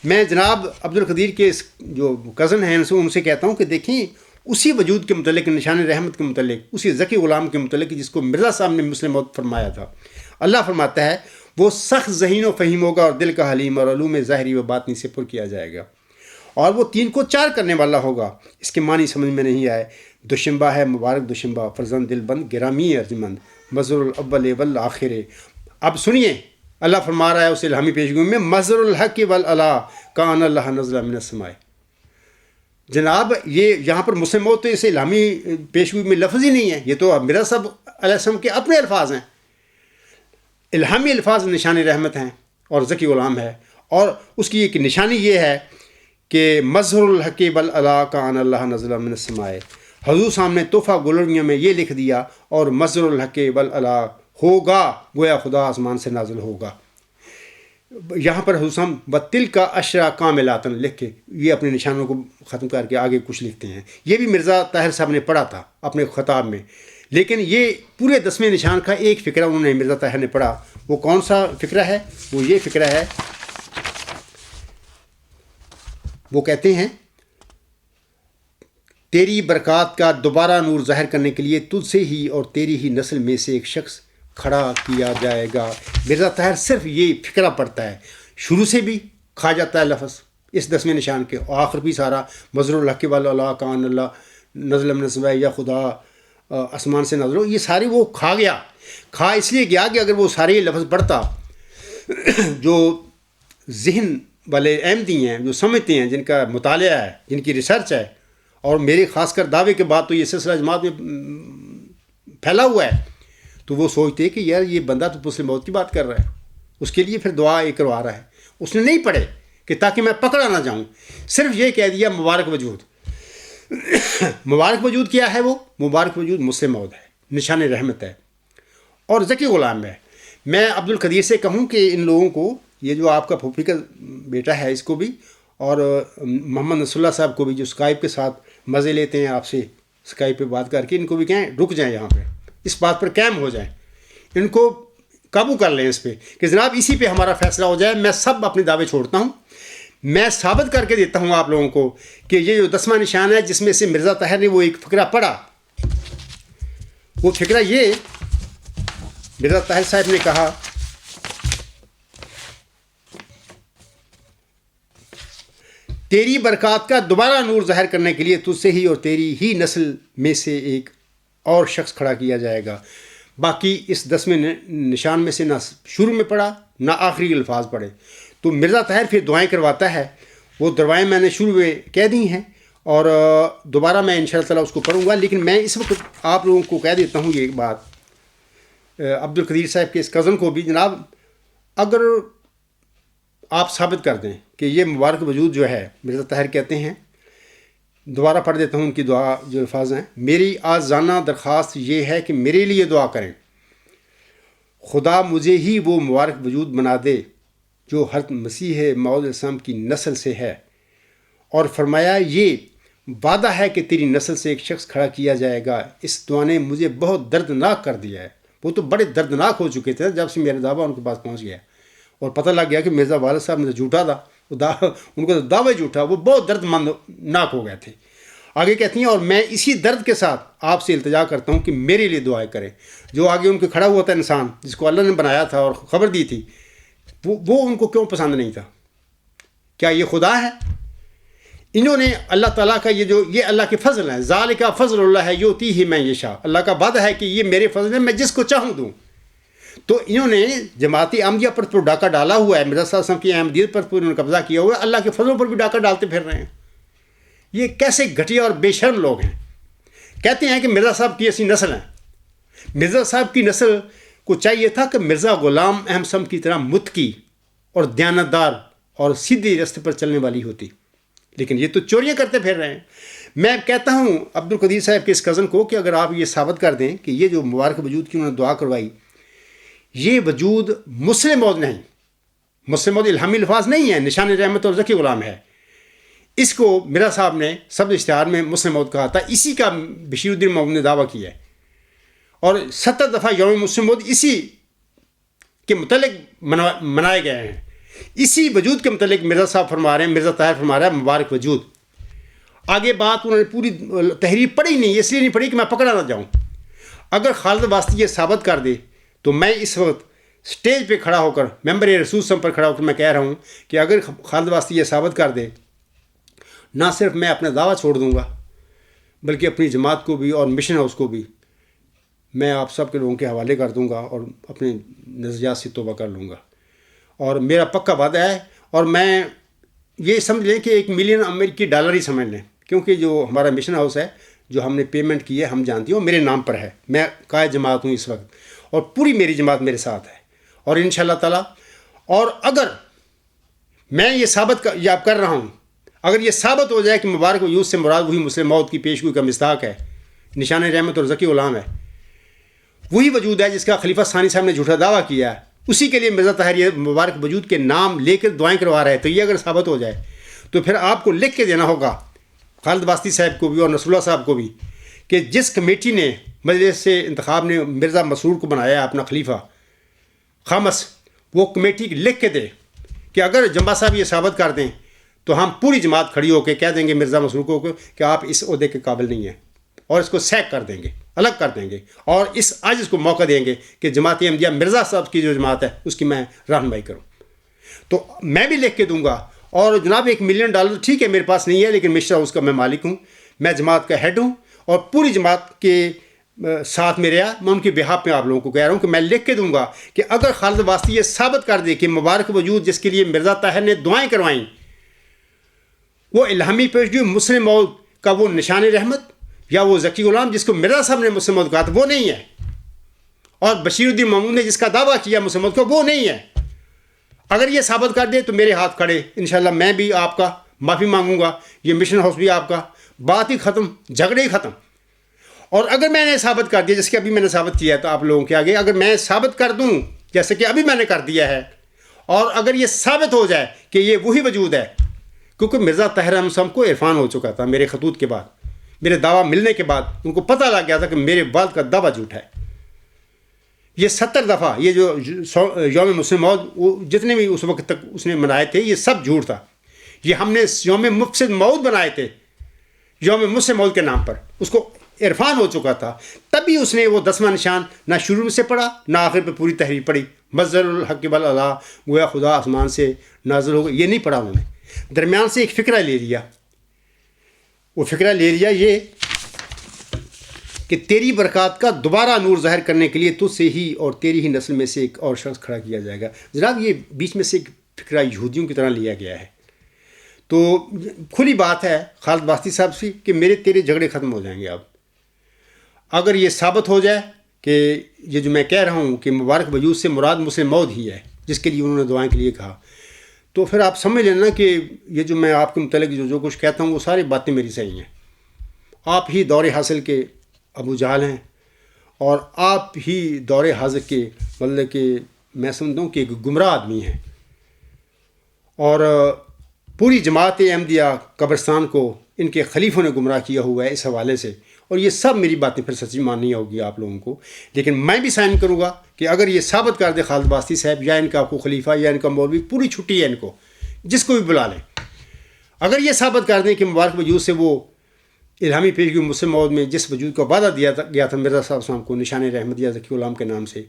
میں جناب عبدالقدیر کے جو کزن ہیں ان سے کہتا ہوں کہ دیکھیں اسی وجود کے متعلق, نشان رحمت کے متعلق, اسی ذکی غلام کے متعلق جس کو مرزا صاحب نے مسلم موت فرمایا تھا, اللہ فرماتا ہے وہ سخت ذہین و فہیم ہوگا اور دل کا حلیم اور علوم ظاہری و باطنی سے پر کیا جائے گا. اور وہ 3 کو 4 کرنے والا ہوگا. اس کے معنی سمجھ میں نہیں آئے. دوشنبہ ہے مبارک دوشنبہ, فرزند دل بند گرامی ارجمند, مظہر الاول والآخر. اب سنیے اللہ فرما رہا ہے اس الہامی پیشگوئی میں مظہر الحق والعلا کان اللہ نزل من السماء. جناب یہ یہاں پر مسلم موت تو اس الہامی پیشگوئی میں لفظ ہی نہیں ہے, یہ تو مرزا صاحب علیہ السلام کے اپنے الفاظ ہیں. الہامی الفاظ نشان رحمت ہیں اور ذکی غلام ہے, اور اس کی ایک نشانی یہ ہے کہ مظہر الحق والعلا کان اللہ نزل من السماء. حضور صاحب نے تحفہ گولڑیوں میں یہ لکھ دیا اور مظہر الحق والعلا ہوگا گویا خدا آسمان سے نازل ہوگا. یہاں پر حضور صاحب بتل کا اشرا کاملاتن لکھ کے یہ اپنے نشانوں کو ختم کر کے آگے کچھ لکھتے ہیں. یہ بھی مرزا طاہر صاحب نے پڑھا تھا اپنے خطاب میں, لیکن یہ پورے 10ویں نشان کا ایک فقرہ انہوں نے مرزا طاہر نے پڑھا. وہ کون سا فقرہ ہے؟ وہ یہ فقرہ ہے, وہ کہتے ہیں تیری برکات کا دوبارہ نور ظاہر کرنے کے لیے تجھ سے ہی اور تیری ہی نسل میں سے ایک شخص کھڑا کیا جائے گا. مرزا طاہر صرف یہ فقرہ پڑھتا ہے, شروع سے بھی کھا جاتا ہے لفظ اس 10ویں نشان کے, اور آخر بھی سارا مظہر الحق والعلا کان اللہ نزل من السماء, یا خدا آسمان سے نازل ہو، یہ سارے وہ کھا گیا. کھا اس لیے گیا کہ اگر وہ سارے لفظ پڑھتا جو ذہن والے احمدی ہیں، جو سمجھتے ہیں، جن کا مطالعہ ہے، جن کی ریسرچ ہے، اور میرے خاص کر دعوے کے بعد تو یہ سلسلہ جماعت میں پھیلا ہوا ہے، تو وہ سوچتے کہ یار یہ بندہ تو مسلم موت کی بات کر رہا ہے، اس کے لیے پھر دعا یہ کروا رہا ہے. اس نے نہیں پڑھے کہ تاکہ میں پکڑا نہ جاؤں، صرف یہ کہہ دیا مبارک وجود. مبارک وجود کیا ہے؟ وہ مبارک وجود مسلم موت ہے، نشان رحمت ہے اور ذکی غلام ہے. میں عبد القدیر سے کہوں کہ ان لوگوں کو، یہ جو آپ کا پھوپھی کا بیٹا ہے اس کو بھی، اور محمد نصر اللہ صاحب کو بھی جو اسکائپ کے ساتھ مزے لیتے ہیں آپ سے اسکائپ پہ بات کر کے، ان کو بھی کہیں رک جائیں، یہاں پہ اس بات پر قائم ہو جائیں، ان کو قابو کر لیں اس پہ کہ جناب اسی پہ ہمارا فیصلہ ہو جائے. میں سب اپنے دعوے چھوڑتا ہوں، میں ثابت کر کے دیتا ہوں آپ لوگوں کو کہ یہ جو 10واں نشان ہے جس میں سے مرزا طاہر نے وہ ایک فقرہ پڑھا، وہ فقرہ یہ مرزا طاہر صاحب نے کہا تیری برکات کا دوبارہ نور ظاہر کرنے کے لیے تجھ سے ہی اور تیری ہی نسل میں سے ایک اور شخص کھڑا کیا جائے گا. باقی اس 10ویں نشان میں سے نہ شروع میں پڑھا نہ آخری الفاظ پڑھے. تو مرزا طاہر پھر دعائیں کرواتا ہے، وہ دعائیں میں نے شروع میں کہہ دی ہیں اور دوبارہ میں انشاءاللہ تعالیٰ اس کو پڑھوں گا. لیکن میں اس وقت آپ لوگوں کو کہہ دیتا ہوں یہ بات، عبد القدیر صاحب کے اس کزن کو بھی، جناب اگر آپ ثابت کر دیں کہ یہ مبارک وجود جو ہے مرزا طاہر کہتے ہیں، دوبارہ پڑھ دیتا ہوں ان کی دعا جو الفاظ ہیں. میری آزانہ درخواست یہ ہے کہ میرے لیے دعا کریں، خدا مجھے ہی وہ مبارک وجود بنا دے جو حضرت مسیح موعود علیہ السلام کی نسل سے ہے، اور فرمایا یہ وعدہ ہے کہ تیری نسل سے ایک شخص کھڑا کیا جائے گا. اس دعا نے مجھے بہت دردناک کر دیا ہے. وہ تو بڑے دردناک ہو چکے تھے جب سے میرا دعویٰ ان کے پاس پہنچ گیا اور پتہ لگ گیا کہ مرزا والد صاحب نے جھوٹا تھا، ان کا دعویٰ جھوٹا. وہ بہت درد ناک ہو گئے تھے. آگے کہتی ہیں اور میں اسی درد کے ساتھ آپ سے التجا کرتا ہوں کہ میرے لیے دعائیں کریں. جو آگے ان کے کھڑا ہوا تھا انسان جس کو اللہ نے بنایا تھا اور خبر دی تھی، وہ ان کو کیوں پسند نہیں تھا؟ کیا یہ خدا ہے؟ انہوں نے اللہ تعالیٰ کا یہ اللہ کے فضل ہیں، ذالک فضل اللہ ہے یؤتیہ من یشاء. اللہ کا وعدہ ہے کہ یہ میرے فضل ہے، میں جس کو چاہوں دوں. تو انہوں نے جماعتی احمدیہ پر تو ڈاکہ ڈالا ہوا ہے، مرزا صلی اللہ علیہ وسلم کی احمدیت پر انہوں نے قبضہ کیا ہوا ہے، اللہ کے فضلوں پر بھی ڈاکہ ڈالتے پھر رہے ہیں. یہ کیسے گھٹیا اور بے شرم لوگ ہیں. کہتے ہیں کہ مرزا صاحب کی ایسی نسل ہیں. مرزا صاحب کی نسل کو چاہیے تھا کہ مرزا غلام احمد صاحب کی طرح متقی اور دیانتدار اور سیدھے راستے پر چلنے والی ہوتی، لیکن یہ تو چوریاں کرتے پھر رہے ہیں. میں کہتا ہوں عبد القدیر صاحب کے اس کزن کو کہ اگر آپ یہ ثابت کر دیں کہ یہ جو مبارک وجود کی انہوں نے دعا کروائی، یہ وجود مسلم موعود نہیں، مسلم موعود الہامی الفاظ نہیں ہے، نشان رحمت اور ذکی غلام ہے. اس کو مرزا صاحب نے سب اشتہار میں مسلم موعود کہا تھا. اسی کا بشیر الدین محمود نے دعویٰ کیا ہے اور 70 دفعہ یوم مسلم موعود اسی کے متعلق منائے گئے ہیں. اسی وجود کے متعلق مرزا صاحب فرما رہے ہیں، مرزا طاہر فرما رہا ہے مبارک وجود. آگے بات انہوں نے پوری تحریر پڑھی نہیں، اس لیے نہیں پڑھی کہ میں پکڑا نہ جاؤں. اگر خالد واسطی یہ ثابت کر دے تو میں اس وقت سٹیج پہ کھڑا ہو کر ممبر رسول صاحب پر کھڑا ہو کر میں کہہ رہا ہوں کہ اگر خالد واسطی یہ ثابت کر دے، نہ صرف میں اپنا دعویٰ چھوڑ دوں گا بلکہ اپنی جماعت کو بھی اور مشن ہاؤس کو بھی میں آپ سب کے لوگوں کے حوالے کر دوں گا اور اپنے نظریات سے توبہ کر لوں گا. اور میرا پکا وعدہ ہے، اور میں یہ سمجھ لیں کہ 1 ملین امریکی ڈالر ہی سمجھ لیں، کیونکہ جو ہمارا مشن ہاؤس ہے جو ہم نے پیمنٹ کی ہے ہم جانتی ہوں میرے نام پر ہے. میں قائد جماعت ہوں اس وقت اور پوری میری جماعت میرے ساتھ ہے. اور انشاءاللہ تعالیٰ، اور اگر میں یہ ثابت کر رہا ہوں، اگر یہ ثابت ہو جائے کہ مبارک وجود سے مراد وہی مسلم موعود کی پیشگوئی کا مصداق ہے، نشان رحمت اور ذکی غلام ہے، وہی وجود ہے جس کا خلیفہ ثانی صاحب نے جھوٹا دعویٰ کیا ہے، اسی کے لیے مرزا طاہر یہ مبارک وجود کے نام لے کر دعائیں کروا رہے ہیں. تو یہ اگر ثابت ہو جائے تو پھر آپ کو لکھ کے دینا ہوگا خالد واسطی صاحب کو بھی اور نصر اللہ صاحب کو بھی کہ جس کمیٹی نے مجلس سے انتخاب نے مرزا مسرور کو بنایا اپنا خلیفہ خامس، وہ کمیٹی لکھ کے دے کہ اگر جمبا صاحب یہ ثابت کر دیں تو ہم پوری جماعت کھڑی ہو کے کہہ دیں گے مرزا مسرور کو کہ آپ اس عہدے کے قابل نہیں ہیں، اور اس کو سیک کر دیں گے، الگ کر دیں گے، اور اس عاجز کو موقع دیں گے کہ جماعت احمدیہ مرزا صاحب کی جو جماعت ہے اس کی میں رہنمائی کروں. تو میں بھی لکھ کے دوں گا. اور جناب 1 ملین ڈالر ٹھیک ہے میرے پاس نہیں ہے، لیکن مشرا اس کا میں مالک ہوں، میں جماعت کا ہیڈ ہوں، اور پوری جماعت کے ساتھ میں رہا، میں ان کے بہاف میں آپ لوگوں کو کہہ رہا ہوں کہ میں لکھ کے دوں گا کہ اگر خالد واسطی یہ ثابت کر دے کہ مبارک وجود جس کے لیے مرزا طاہر نے دعائیں کروائیں وہ الہامی پیشگی مسلم موعود کا وہ نشان رحمت، یا وہ ذکی غلام جس کو مرزا صاحب نے مسلم موعود کہا تھا وہ نہیں ہے، اور بشیر الدین محمود نے جس کا دعویٰ کیا مسلم موعود کا وہ نہیں ہے، اگر یہ ثابت کر دے تو میرے ہاتھ کھڑے، انشاءاللہ میں بھی آپ کا معافی مانگوں گا، یہ مشن ہاؤس بھی آپ کا، بات ہی ختم، جھگڑے ہی ختم۔ اور اگر میں نے ثابت کر دیا جیسے کہ ابھی میں نے ثابت کیا ہے تو آپ لوگوں کے آگے اگر میں ثابت کر دوں جیسے کہ ابھی میں نے کر دیا ہے، اور اگر یہ ثابت ہو جائے کہ یہ وہی وجود ہے، کیونکہ مرزا طاہر احمد صاحب کو عرفان ہو چکا تھا میرے خطوط کے بعد، میرے دعویٰ ملنے کے بعد ان کو پتہ لگ گیا تھا کہ میرے والد کا دعویٰ جھوٹا ہے۔ یہ 70 دفعہ یہ جو یوم مسلم موعود وہ جتنے بھی اس وقت تک اس نے منائے تھے یہ سب جھوٹ تھا، یہ ہم نے یوم مفسد موعود بنائے تھے یوم مسلم موعود کے نام پر، اس کو عرفان ہو چکا تھا، تبھی اس نے وہ 10واں نشان نہ شروع میں سے پڑھا نہ آخر پہ پوری تحریر پڑھی، مظہر الحق بالعلا گویا خدا آسمان سے نازل ہو گیا، یہ نہیں پڑھا انہوں نے، درمیان سے ایک فقرہ لے لیا، وہ فقرہ لے لیا یہ کہ تیری برکات کا دوبارہ نور ظاہر کرنے کے لیے تجھ سے ہی اور تیری ہی نسل میں سے ایک اور شخص کھڑا کیا جائے گا۔ جناب یہ بیچ میں سے ایک فقرہ یہودیوں کی طرح لیا گیا ہے، تو کھلی بات ہے خالد واسطی صاحب سے کہ میرے تیرے جھگڑے ختم ہو جائیں گے اب، اگر یہ ثابت ہو جائے کہ یہ جو میں کہہ رہا ہوں کہ مبارک وجود سے مراد مسلم موعود ہی ہے جس کے لیے انہوں نے دعائیں کے لیے کہا، تو پھر آپ سمجھ لینا کہ یہ جو میں آپ کے متعلق جو کچھ کہتا ہوں وہ ساری باتیں میری صحیح ہیں، آپ ہی دور حاصل کے ابو جہل ہیں، اور آپ ہی دور حاضر کے مطلب کہ میں سمجھتا ہوں کہ ایک گمراہ آدمی ہیں، اور پوری جماعت احمدیہ قبرستان کو ان کے خلیفوں نے گمراہ کیا ہوا ہے اس حوالے سے، اور یہ سب میری باتیں پھر سچی ماننی ہوگی آپ لوگوں کو، لیکن میں بھی سائن کروں گا کہ اگر یہ ثابت کر دے خالد واسطی صاحب یا ان کا کو خلیفہ یا ان کا مولوی، پوری چھٹی ہے ان کو، جس کو بھی بلا لیں، اگر یہ ثابت کر دیں کہ مبارک وجود سے وہ الہامی پیشگی مسلم موعود میں جس وجود کا وعدہ دیا گیا تھا مرزا صاحب کو نشان رحمت یا ذکی غلام کے نام سے،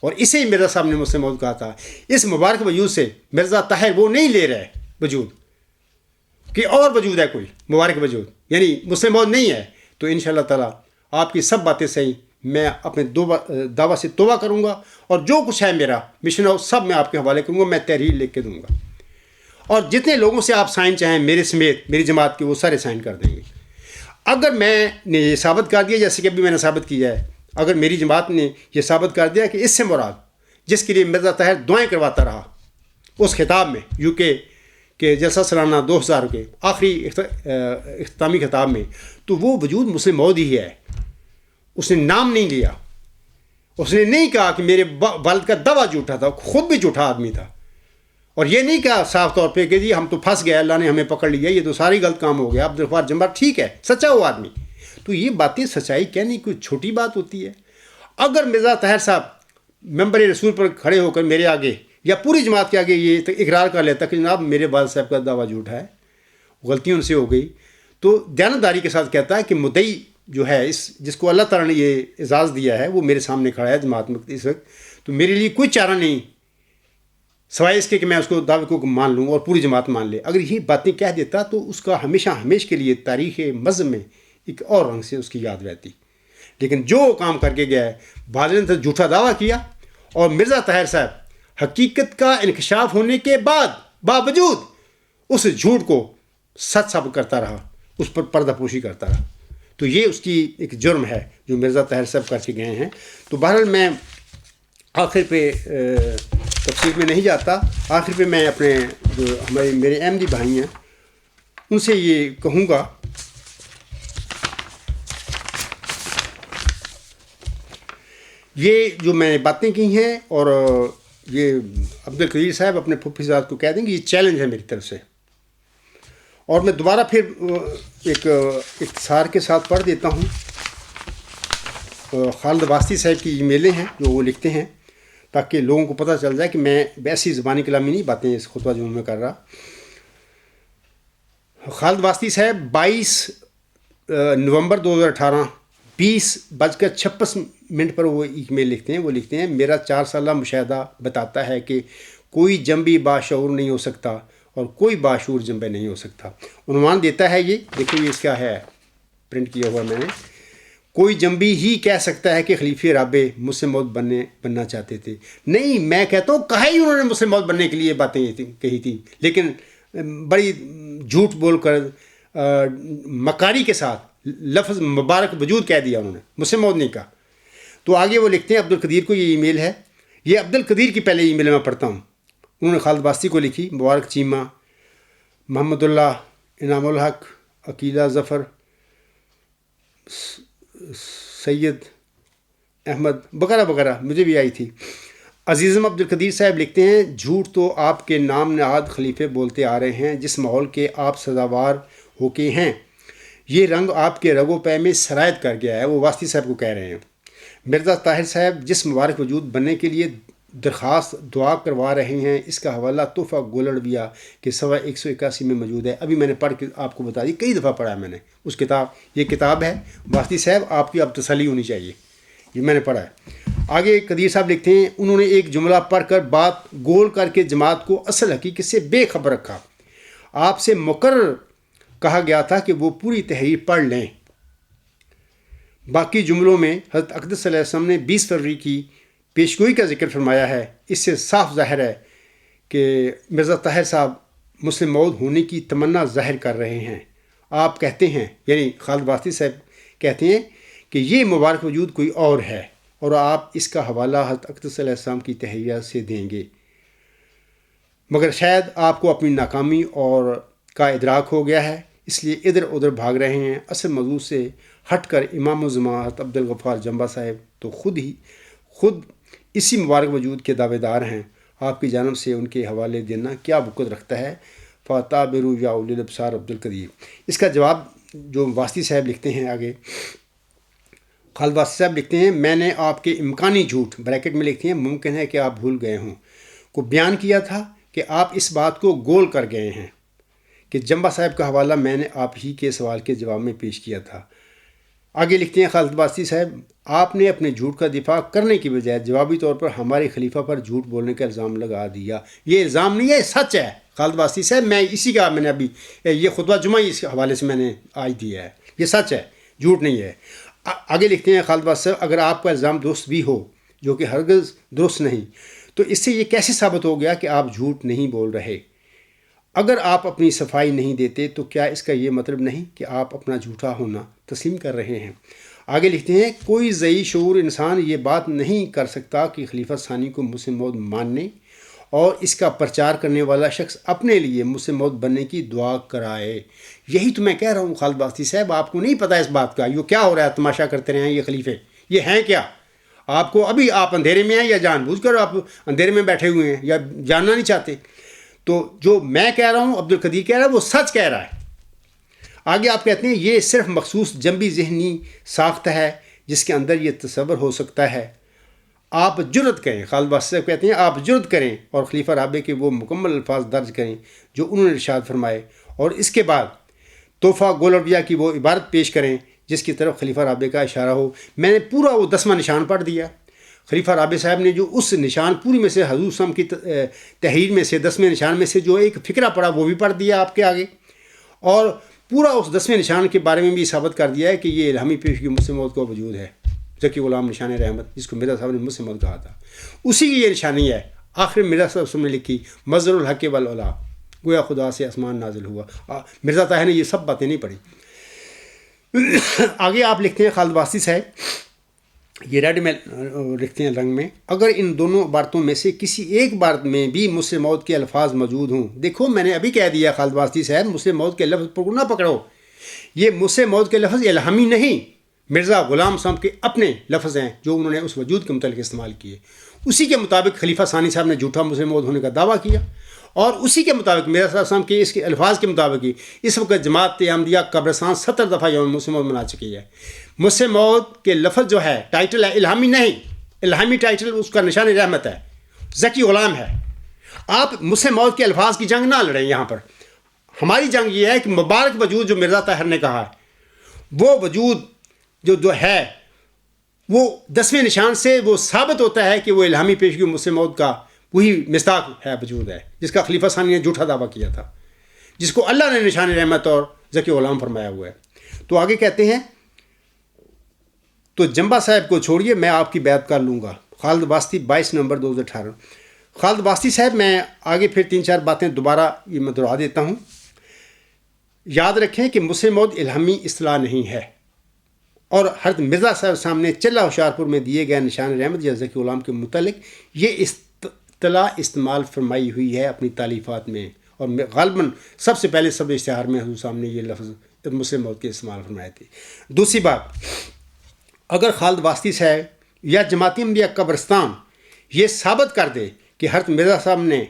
اور اسے ہی مرزا صاحب نے مسلم موعود کہا تھا، اس مبارک وجود سے مرزا طاہر وہ نہیں لے رہے وجود کہ اور وجود ہے کوئی مبارک وجود، یعنی مسلم موعود نہیں ہے، تو انشاءاللہ تعالیٰ آپ کی سب باتیں صحیح، میں اپنے دعویٰ سے توبہ کروں گا، اور جو کچھ ہے میرا مشن ہے سب میں آپ کے حوالے کروں گا، میں تحریر لکھ کے دوں گا، اور جتنے لوگوں سے آپ سائن چاہیں میرے سمیت میری جماعت کے وہ سارے سائن کر دیں گے۔ اگر میں نے یہ ثابت کر دیا جیسے کہ ابھی میں نے ثابت کیا ہے، اگر میری جماعت نے یہ ثابت کر دیا کہ اس سے مراد جس کے لیے مرزا طاہر دعائیں کرواتا رہا اس خطاب میں یو کے جلسہ سالانہ 2000 کے آخری اختتامی خطاب میں، تو وہ وجود مسلم موعود ہی ہے، اس نے نام نہیں لیا، اس نے نہیں کہا کہ میرے والد کا دعویٰ جھوٹا تھا، خود بھی جھوٹا آدمی تھا، اور یہ نہیں کہا صاف طور پہ کہ جی ہم تو پھنس گئے، اللہ نے ہمیں پکڑ لیا، یہ تو ساری غلط کام ہو گیا، عبدالغفار جمبر ٹھیک ہے سچا ہوا آدمی، تو یہ باتیں سچائی کہنے کوئی چھوٹی بات ہوتی ہے۔ اگر مرزا طاہر صاحب ممبر رسول پر کھڑے ہو کر میرے آگے یا پوری جماعت کے آگے یہ اقرار کر لیتا کہ جناب میرے والد صاحب کا دعویٰ جھوٹا ہے، غلطی ان سے ہو گئی، تو دیانتداری کے ساتھ کہتا ہے کہ مدعی جو ہے جس کو اللہ تعالیٰ نے یہ اعزاز دیا ہے وہ میرے سامنے کھڑا ہے جماعت میں اس وقت، تو میرے لیے کوئی چارہ نہیں سوائے اس کے کہ میں اس کو دعوے کو مان لوں اور پوری جماعت مان لے۔ اگر یہ باتیں کہہ دیتا تو اس کا ہمیشہ کے لیے تاریخ مذہب میں ایک اور رنگ سے اس کی یاد رہتی، لیکن جو کام کر کے گیا ہے بادل نے جھوٹا دعویٰ کیا، اور مرزا طاہر صاحب حقیقت کا انکشاف ہونے کے باوجود اس جھوٹ کو سچ ثابت کرتا رہا، اس پر پردہ پوشی کرتا رہا، تو یہ اس کی ایک جرم ہے جو مرزا طاہر صاحب کر کے گئے ہیں۔ تو بہرحال میں آخر پہ تفصیل میں نہیں جاتا، آخر پہ میں اپنے جو میرے احمدی بھائی ہیں ان سے یہ کہوں گا یہ جو میں نے باتیں کی ہیں، اور یہ عبدالقدیر صاحب اپنے پھپھی صاحب کو کہہ دیں گے یہ چیلنج ہے میری طرف سے، اور میں دوبارہ پھر ایک اختصار کے ساتھ پڑھ دیتا ہوں۔ خالد واسطی صاحب کی ای میلیں ہیں جو وہ لکھتے ہیں تاکہ لوگوں کو پتہ چل جائے کہ میں ویسی زبانی کلامی نہیں باتیں اس خطبہ جمعہ میں کر رہا۔ خالد واسطی صاحب 22 نومبر 2018 20:56 پر وہ ایک میل لکھتے ہیں، وہ لکھتے ہیں میرا 4 سالہ مشاہدہ بتاتا ہے کہ کوئی جنبی باشعور نہیں ہو سکتا اور کوئی باشعور جنبے نہیں ہو سکتا۔ عنوان دیتا ہے یہ دیکھو، یہ اس کا ہے پرنٹ کیا ہوا میں نے، کوئی جنبی ہی کہہ سکتا ہے کہ خلیفہ رابع مسلم موعود بننا چاہتے تھے. نہیں، میں کہتا ہوں کہا ہی انہوں نے مسلم موعود بننے کے لیے باتیں کہی تھی، لیکن بڑی جھوٹ بول کر مکاری کے ساتھ لفظ مبارک وجود کہہ دیا انہوں نے، مسلم موعود نہیں کہا. تو آگے وہ لکھتے ہیں، عبد القدیر کو یہ ای میل ہے، یہ عبد القدیر کی پہلے ای میل میں پڑھتا ہوں. انہوں نے خالد واسطی کو لکھی، مبارک چیمہ، محمد اللہ، انعام الحق، عقیلہ ظفر، سید احمد وغیرہ وغیرہ، مجھے بھی آئی تھی. عزیزم عبد القدیر صاحب لکھتے ہیں، جھوٹ تو آپ کے نام نہاد خلیفے بولتے آ رہے ہیں جس ماحول کے آپ سزاوار ہو کے ہیں. یہ رنگ آپ کے رگ و پے میں سرایت کر گیا ہے. وہ واسطی صاحب کو کہہ رہے ہیں. مرزا طاہر صاحب جس مبارک وجود بننے کے لیے درخواست دعا کروا رہے ہیں، اس کا حوالہ تحفہ گولڑویہ کے سوا 181 میں موجود ہے. ابھی میں نے پڑھ کے آپ کو بتا دی، کئی دفعہ پڑھا ہے میں نے اس کتاب. یہ کتاب ہے واسطی صاحب، آپ کی اب تسلی ہونی چاہیے، یہ میں نے پڑھا ہے. آگے قدیر صاحب لکھتے ہیں، انہوں نے ایک جملہ پڑھ کر بات گول کر کے جماعت کو اصل حقیقت سے بے خبر رکھا. آپ سے مقرر کہا گیا تھا کہ وہ پوری تحریر پڑھ لیں. باقی جملوں میں حضرت اقدس صلی اللہ علیہ وسلم نے 20 فروری کی پیشگوئی کا ذکر فرمایا ہے. اس سے صاف ظاہر ہے کہ مرزا طاہر صاحب مسلم موعود ہونے کی تمنا ظاہر کر رہے ہیں. آپ کہتے ہیں، یعنی خالد واسطی صاحب کہتے ہیں کہ یہ مبارک وجود کوئی اور ہے، اور آپ اس کا حوالہ حضرت اقدس صلی اللہ علیہ وسلم کی تحریرات سے دیں گے. مگر شاید آپ کو اپنی ناکامی اور کا ادراک ہو گیا ہے، اس لیے ادھر ادھر بھاگ رہے ہیں. اصل موضوع سے ہٹ کر امام الزمان حضرت عبد الغفار جنبہ صاحب تو خود اسی مبارک وجود کے دعوے دار ہیں. آپ کی جانب سے ان کے حوالے دینا کیا وقت رکھتا ہے؟ فاتابرو یا اولی الابصار عبد القدیر. اس کا جواب جو واسطی صاحب لکھتے ہیں آگے، خالد واسطی صاحب لکھتے ہیں، میں نے آپ کے امکانی جھوٹ بریکٹ میں لکھتے ہیں، ممکن ہے کہ آپ بھول گئے ہوں، کو بیان کیا تھا کہ آپ اس بات کو گول کر گئے ہیں کہ جنبہ صاحب کا حوالہ میں نے آپ ہی کے سوال کے جواب میں پیش کیا تھا. آگے لکھتے ہیں خالد واسطی صاحب، آپ نے اپنے جھوٹ کا دفاع کرنے کی بجائے جوابی طور پر ہمارے خلیفہ پر جھوٹ بولنے کا الزام لگا دیا. یہ الزام نہیں ہے، سچ ہے خالد واسطی صاحب. میں نے ابھی یہ خطبہ جمعہ اس حوالے سے میں نے آج دیا ہے، یہ سچ ہے، جھوٹ نہیں ہے. آگے لکھتے ہیں خالد واسطی صاحب، اگر آپ کا الزام درست بھی ہو، جو کہ ہرگز درست نہیں، تو اس سے یہ کیسے ثابت ہو گیا کہ آپ جھوٹ نہیں بول رہے؟ اگر آپ اپنی صفائی نہیں دیتے تو کیا اس کا یہ مطلب نہیں کہ آپ اپنا جھوٹا ہونا تسلیم کر رہے ہیں؟ آگے لکھتے ہیں، کوئی ذی شعور انسان یہ بات نہیں کر سکتا کہ خلیفہ ثانی کو مسلم موعود ماننے اور اس کا پرچار کرنے والا شخص اپنے لیے مسلم موعود بننے کی دعا کرائے. یہی تو میں کہہ رہا ہوں خالد واسطی صاحب، آپ کو نہیں پتہ اس بات کا. یہ کیا ہو رہا ہے؟ تماشا کرتے رہے ہیں یہ خلیفے، یہ ہیں کیا؟ آپ کو ابھی آپ اندھیرے میں ہیں یا جان بوجھ کر آپ اندھیرے میں بیٹھے ہوئے ہیں یا جاننا نہیں چاہتے؟ تو جو میں کہہ رہا ہوں، عبد القدیر کہہ رہا ہے، وہ سچ کہہ رہا ہے. آگے آپ کہتے ہیں، یہ صرف مخصوص جنبی ذہنی ساخت ہے جس کے اندر یہ تصور ہو سکتا ہے. آپ جرت کریں، خالد واسطی صاحب کہتے ہیں، آپ جرت کریں اور خلیفہ رابع کے وہ مکمل الفاظ درج کریں جو انہوں نے ارشاد فرمائے، اور اس کے بعد تحفہ گولڑویہ کی وہ عبارت پیش کریں جس کی طرف خلیفہ رابع کا اشارہ ہو. میں نے پورا وہ 10واں نشان پڑھ دیا. خلیفہ رابع صاحب نے جو اس نشان پوری میں سے حضور صلی اللہ علیہ وسلم کی تحریر میں سے 10ویں نشان میں سے جو ایک فقرہ پڑھا وہ بھی پڑھ دیا آپ کے آگے، اور پورا اس 10ویں نشان کے بارے میں بھی ثابت کر دیا ہے کہ یہ الہامی پیشگی مسلم موعود کا وجود ہے، ذکی غلام نشان رحمت، جس کو مرزا صاحب نے مسلم موعود کہا تھا. اسی کی یہ نشانی ہے. آخر مرزا صاحب نے لکھی، مظہر الحق والعلا، گویا خدا سے آسمان نازل ہوا. مرزا طاہر نے یہ سب باتیں نہیں پڑھی. آگے آپ لکھتے ہیں خالد واسطی صاحب، یہ ریڈ میں لکھتے ہیں رنگ میں، اگر ان دونوں عبارتوں میں سے کسی ایک عبارت میں بھی مسلم موعود کے الفاظ موجود ہوں. دیکھو میں نے ابھی کہہ دیا خالد واسطی صاحب، مسلم موعود کے لفظ پر نہ پکڑو. یہ مسلم موعود کے لفظ الہامی نہیں، مرزا غلام صاحب کے اپنے لفظ ہیں جو انہوں نے اس وجود کے متعلق استعمال کیے. اسی کے مطابق خلیفہ ثانی صاحب نے جھوٹا مسلم موعود ہونے کا دعویٰ کیا، اور اسی کے مطابق مرزا صلی اللہ علیہ وسلم کے اس کے الفاظ کے مطابق ہی اس وقت جماعت احمدیہ قبرستان 70 دفعہ یوم مسلم موعود منا چکی ہے. مسلم موعود کے لفظ جو ہے ٹائٹل ہے الہامی نہیں، الہامی ٹائٹل اس کا نشان رحمت ہے، ذکی غلام ہے. آپ مسلم موعود کے الفاظ کی جنگ نہ لڑیں. یہاں پر ہماری جنگ یہ ہے کہ مبارک وجود جو مرزا طاہر نے کہا ہے، وہ وجود جو ہے وہ 10ویں نشان سے وہ ثابت ہوتا ہے کہ وہ الہامی پیشگی مسلم موعود کا وہی مصداق ہے، وجود ہے، جس کا خلیفہ ثانی نے جھوٹا دعویٰ کیا تھا، جس کو اللہ نے نشان رحمت اور ذکی غلام فرمایا ہوا ہے. تو آگے کہتے ہیں، تو جمبا صاحب کو چھوڑیے، میں آپ کی بیعت کر لوں گا۔ خالد واسطی 22 نومبر 2018۔ خالد واسطی صاحب، میں آگے پھر 3-4 باتیں دوبارہ یہ میں دہرا دیتا ہوں۔ یاد رکھیں کہ مسلم موعود الہامی اصطلاح نہیں ہے، اور حضرت مرزا صاحب سامنے چلہ ہوشیارپور میں دیے گئے نشان رحمت یا ذکی غلام کے متعلق یہ اصطلاح استعمال فرمائی ہوئی ہے اپنی تالیفات میں، اور غالباً سب سے پہلے سب اشتہار میں حضور سامنے یہ لفظ مسلم موعود کے استعمال فرمائے تھے۔ دوسری بات، اگر خالد واسطی صاحب یا جماعت احمدیہ قبرستان یہ ثابت کر دے کہ حضرت مرزا صاحب نے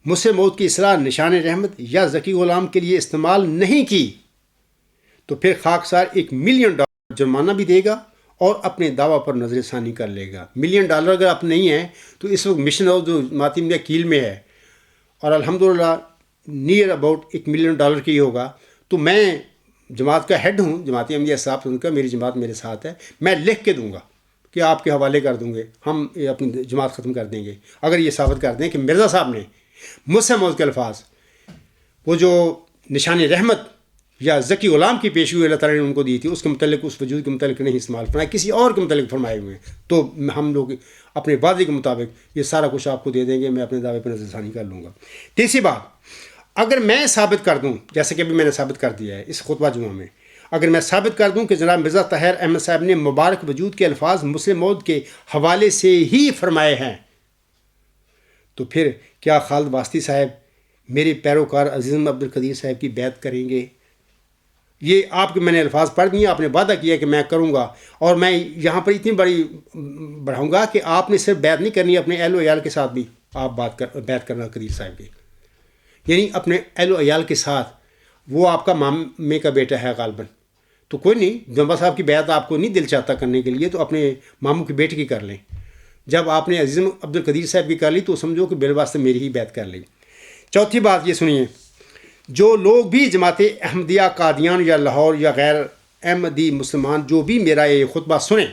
مسلم موعود کی اصطلاح نشان رحمت یا ذکی غلام کے لیے استعمال نہیں کی، تو پھر خاکسار $1 ملین جرمانہ بھی دے گا اور اپنے دعویٰ پر نظر ثانی کر لے گا۔ $1 ملین اگر آپ نہیں ہیں تو اس وقت مشن ہاؤس جو جماعت احمدیہ کیل میں ہے، اور الحمدللہ نیئر اباؤٹ $1 ملین کی ہوگا، تو میں جماعت کا ہیڈ ہوں، جماعت احمدیہ صاحب ان کا، میری جماعت میرے ساتھ ہے، میں لکھ کے دوں گا کہ آپ کے حوالے کر دوں گے، ہم اپنی جماعت ختم کر دیں گے اگر یہ ثابت کر دیں کہ مرزا صاحب نے مسلم موعود کے الفاظ، وہ جو نشان رحمت یا ذکی غلام کی پیشگوئی اللہ تعالیٰ نے ان کو دی تھی، اس کے متعلق، اس وجود کے متعلق نہیں استعمال فرمایا، کسی اور کے متعلق فرمائے ہوئے ہیں، تو ہم لوگ اپنے وعدے کے مطابق یہ سارا کچھ آپ کو دے دیں گے، میں اپنے دعوے پر نظر ثانی کر لوں گا۔ تیسری بات، اگر میں ثابت کر دوں، جیسے کہ ابھی میں نے ثابت کر دیا ہے اس خطبہ جمعہ میں، اگر میں ثابت کر دوں کہ جناب مرزا طاہر احمد صاحب نے مبارک وجود کے الفاظ مسلم موعود کے حوالے سے ہی فرمائے ہیں، تو پھر کیا خالد واسطی صاحب میرے پیروکار عزیز عبد القدیر صاحب کی بیعت کریں گے؟ یہ آپ کے میں نے الفاظ پڑھ دیے، آپ نے وعدہ کیا کہ میں کروں گا، اور میں یہاں پر اتنی بڑی بڑھاؤں گا کہ آپ نے صرف بیعت نہیں کرنی، اپنے اہل و عیال کے ساتھ بھی آپ بیعت کرنا قدیر صاحب کی، یعنی اپنے اہل و عیال کے ساتھ۔ وہ آپ کا مامے کا بیٹا ہے غالباً، تو کوئی نہیں، جمبا صاحب کی بیعت آپ کو نہیں دل چاہتا کرنے کے لیے، تو اپنے ماموں کے بیٹے کی کر لیں۔ جب آپ نے عزیز عبد القدیر صاحب کی کر لی تو سمجھو کہ بالواسطے میری ہی بیعت کر لی۔ چوتھی بات یہ سنیے، جو لوگ بھی جماعت احمدیہ قادیان یا لاہور یا غیر احمدی مسلمان جو بھی میرا یہ خطبہ سنیں،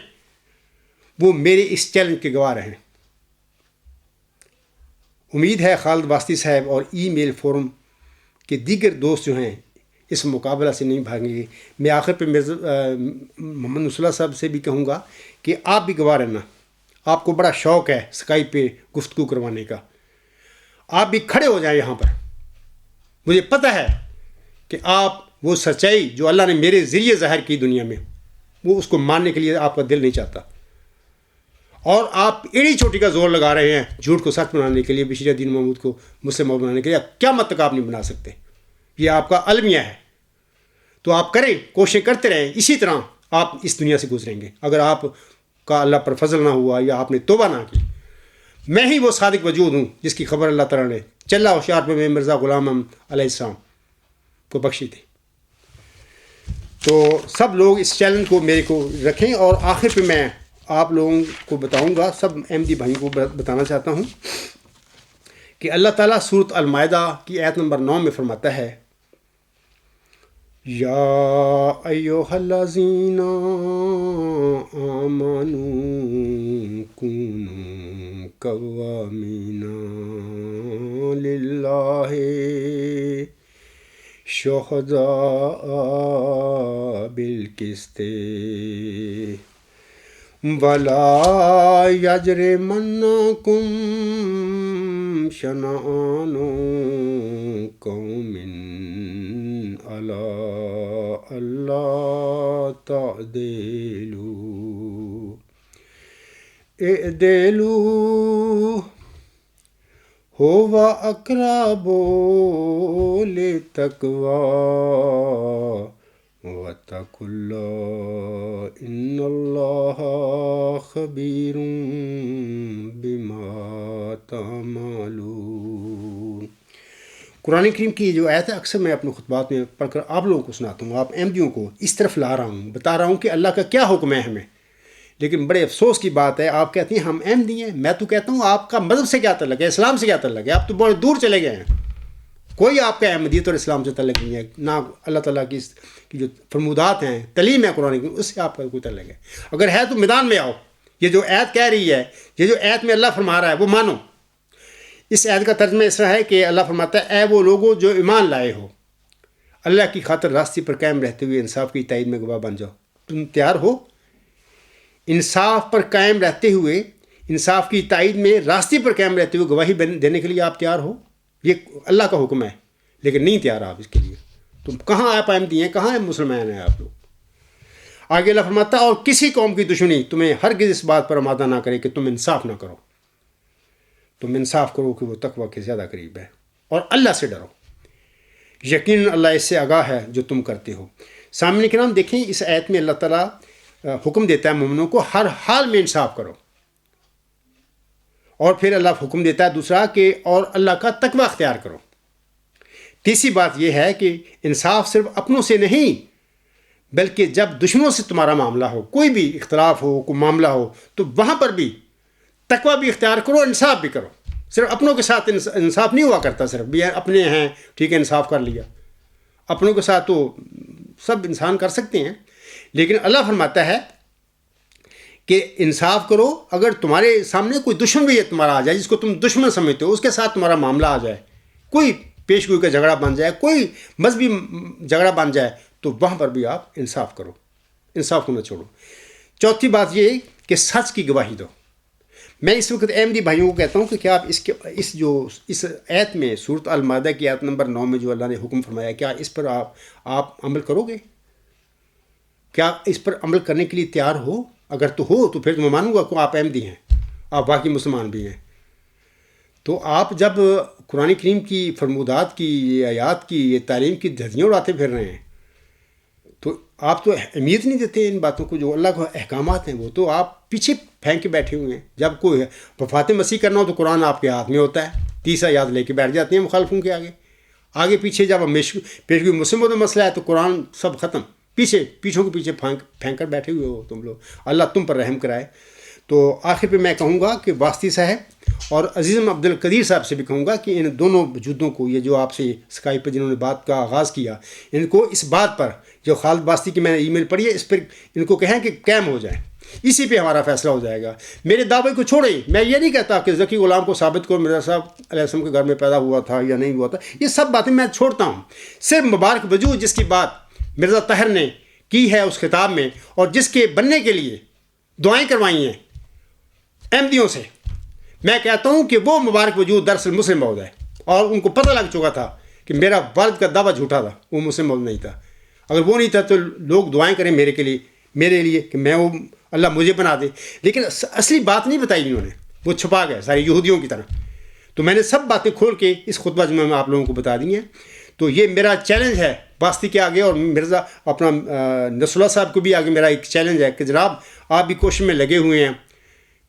وہ میرے اس چیلنج کے گواہ رہیں۔ امید ہے خالد واسطی صاحب اور ای میل فورم کے دیگر دوست جو ہیں اس مقابلہ سے نہیں بھاگیں گے۔ میں آخر پہ محمد نصراللہ صاحب سے بھی کہوں گا کہ آپ بھی گواہ رہنا، آپ کو بڑا شوق ہے اسکائپ پہ گفتگو کروانے کا، آپ بھی کھڑے ہو جائیں یہاں پر۔ مجھے پتہ ہے کہ آپ وہ سچائی جو اللہ نے میرے ذریعے ظاہر کی دنیا میں، وہ اس کو ماننے کے لیے آپ کا دل نہیں چاہتا، اور آپ ایڑی چوٹی کا زور لگا رہے ہیں جھوٹ کو سچ بنانے کے لیے، بشیر الدین محمود کو مسلم موعود بنانے کے لیے۔ قیامت تک آپ نہیں بنا سکتے، یہ آپ کا المیہ ہے۔ تو آپ کریں، کوششیں کرتے رہیں، اسی طرح آپ اس دنیا سے گزریں گے۔ اگر آپ کا اللہ پر فضل نہ ہوا یا آپ نے توبہ نہ کی، میں ہی وہ صادق وجود ہوں جس کی خبر اللہ تعالیٰ نے چلہ ہوشیارپور میں مرزا غلام احمد علیہ السلام کو بخشی تھی۔ تو سب لوگ اس چیلنج کو میرے کو رکھیں، اور آخر پہ میں آپ لوگوں کو بتاؤں گا، سب احمدی بھائیوں کو بتانا چاہتا ہوں کہ اللہ تعالیٰ سورۃ المائدہ کی آیت نمبر 9 میں فرماتا ہے، یا ایھا الذین آمنوا کونوا قوامین للہ شہداء بالقسط ولا یجرمنکم شنآن قوم علی الا تعدلوا اعدلوا هو اقرب للتقوی واتقوا اللہ ان اللہ خبیر بما تعملون۔ قرآن کریم کی جو آیت ہے اکثر میں اپنے خطبات میں پڑھ کر آپ لوگوں کو سناتا ہوں، آپ احمدیوں کو اس طرف لا رہا ہوں، بتا رہا ہوں کہ اللہ کا کیا حکم ہے ہمیں۔ لیکن بڑے افسوس کی بات ہے، آپ کہتے ہیں ہم احمدی ہیں، میں تو کہتا ہوں آپ کا مذہب سے کیا تعلق ہے، اسلام سے کیا تعلق ہے؟ آپ تو بہت دور چلے گئے ہیں، کوئی آپ کا احمدیت اور اسلام سے تعلق نہیں ہے، نہ اللہ تعالیٰ کی جو فرمودات ہیں، تعلیم ہے قرآن کی، اس سے آپ کا کوئی تعلق ہے۔ اگر ہے تو میدان میں آؤ، یہ جو آیت کہہ رہی ہے، یہ جو آیت میں اللہ فرما رہا ہے وہ مانو۔ اس آیت کا ترجمہ اس طرح ہے کہ اللہ فرماتا ہے، اے وہ لوگوں جو ایمان لائے ہو، اللہ کی خاطر راستے پر قائم رہتے ہوئے انصاف کی تائید میں گواہ بن جاؤ۔ تم تیار ہو انصاف پر قائم رہتے ہوئے، انصاف کی تائید میں راستے پر قائم رہتے ہوئے گواہی دینے کے لیے آپ تیار ہو؟ یہ اللہ کا حکم ہے، لیکن نہیں تیار آپ اس کے لیے. تم کہاں آپ احمدی ہیں، کہاں مسلمان ہیں آپ لوگ؟ آگے اللہ فرماتا اور کسی قوم کی دشمنی تمہیں ہرگز اس بات پر آمادہ نہ کرے کہ تم انصاف نہ کرو. تم انصاف کرو کہ وہ تقوی کے زیادہ قریب ہے، اور اللہ سے ڈرو، یقیناً اللہ اس سے آگاہ ہے جو تم کرتے ہو. سامنے کرام دیکھیں، اس آیت میں اللہ تعالیٰ حکم دیتا ہے مومنوں کو ہر حال میں انصاف کرو، اور پھر اللہ حکم دیتا ہے دوسرا کہ اور اللہ کا تقوی اختیار کرو. تیسری بات یہ ہے کہ انصاف صرف اپنوں سے نہیں، بلکہ جب دشمنوں سے تمہارا معاملہ ہو، کوئی بھی اختلاف ہو، کوئی معاملہ ہو، تو وہاں پر بھی تقوی بھی اختیار کرو، انصاف بھی کرو. صرف اپنوں کے ساتھ انصاف نہیں ہوا کرتا، صرف بھی اپنے ہیں ٹھیک ہے انصاف کر لیا. اپنوں کے ساتھ تو سب انسان کر سکتے ہیں، لیکن اللہ فرماتا ہے کہ انصاف کرو. اگر تمہارے سامنے کوئی دشمن بھی تمہارا آ جائے، جس کو تم دشمن سمجھتے ہو، اس کے ساتھ تمہارا معاملہ آ جائے، کوئی پیش گوئی کا جھگڑا بن جائے، کوئی مذہبی جھگڑا بن جائے، تو وہاں پر بھی آپ انصاف کرو، انصاف کو نہ چھوڑو. چوتھی بات یہ کہ سچ کی گواہی دو. میں اس وقت احمدی بھائیوں کو کہتا ہوں کہ کیا آپ اس آیت میں سورۃ المائدہ کی آیت نمبر 9 میں جو اللہ نے حکم فرمایا، کیا اس پر آپ عمل کرو گے؟ کیا اس پر عمل کرنے کے لیے تیار ہو؟ اگر تو ہو تو پھر میں مانوں گا کہ آپ احمدی ہیں، آپ واقعی مسلمان بھی ہیں. تو آپ جب قرآن کریم کی فرمودات کی، یہ آیات کی، یہ تعلیم کی دھجیاں اڑاتے پھر رہے ہیں، تو آپ تو اہمیت نہیں دیتے ان باتوں کو. جو اللہ کے احکامات ہیں وہ تو آپ پیچھے پھینک کے بیٹھے ہوئے ہیں. جب کوئی وفات مسیح کرنا ہو تو قرآن آپ کے ہاتھ میں ہوتا ہے، تیسرا یاد لے کے بیٹھ جاتے ہیں مخالفوں کے آگے پیچھے. جب پیشگوئی مسلموں کا مسئلہ ہے تو قرآن سب ختم، پیچھوں کے پیچھے پھینک کر بیٹھے ہوئے ہو تم لوگ. اللہ تم پر رحم کرائے. تو آخر پہ میں کہوں گا کہ واسطی صاحب اور عزیزم عبد القدیر صاحب سے بھی کہوں گا کہ ان دونوں وجودوں کو، یہ جو آپ سے اسکائپ پہ جنہوں نے بات کا آغاز کیا، ان کو اس بات پر، جو خالد واسطی کی میں نے ای میل پڑھی ہے، اس پر ان کو کہیں کہ قائم ہو جائیں. اسی پہ ہمارا فیصلہ ہو جائے گا. میرے دعوے کو چھوڑیں. میں یہ نہیں کہتا کہ ذکی غلام کو ثابت کرو مرزا صاحب علیہ السلام کے گھر میں پیدا ہوا تھا یا نہیں ہوا تھا. یہ سب باتیں میں چھوڑتا ہوں. صرف مبارک وجود جس کی بات مرزا طاہر نے کی ہے اس خطاب میں، اور جس کے بننے کے لیے دعائیں کروائی ہیں احمدیوں سے، میں کہتا ہوں کہ وہ مبارک وجود دراصل مسلم موعود ہے، اور ان کو پتہ لگ چکا تھا کہ میرا والد کا دعویٰ جھوٹا تھا، وہ مسلم موعود نہیں تھا. اگر وہ نہیں تھا تو لوگ دعائیں کریں میرے لیے کہ میں وہ اللہ مجھے بنا دے. لیکن اصلی بات نہیں بتائی انہوں نے، وہ چھپا گئے ساری یہودیوں کی طرح. تو میں نے سب باتیں کھول کے اس خطبہ جمعہ میں آپ لوگوں کو بتا دی ہیں. تو یہ میرا چیلنج ہے واسطی کے آگے، اور مرزا اپنا نصر اللہ صاحب کو بھی آگے میرا ایک چیلنج ہے کہ جناب آپ بھی کوشش میں لگے ہوئے ہیں.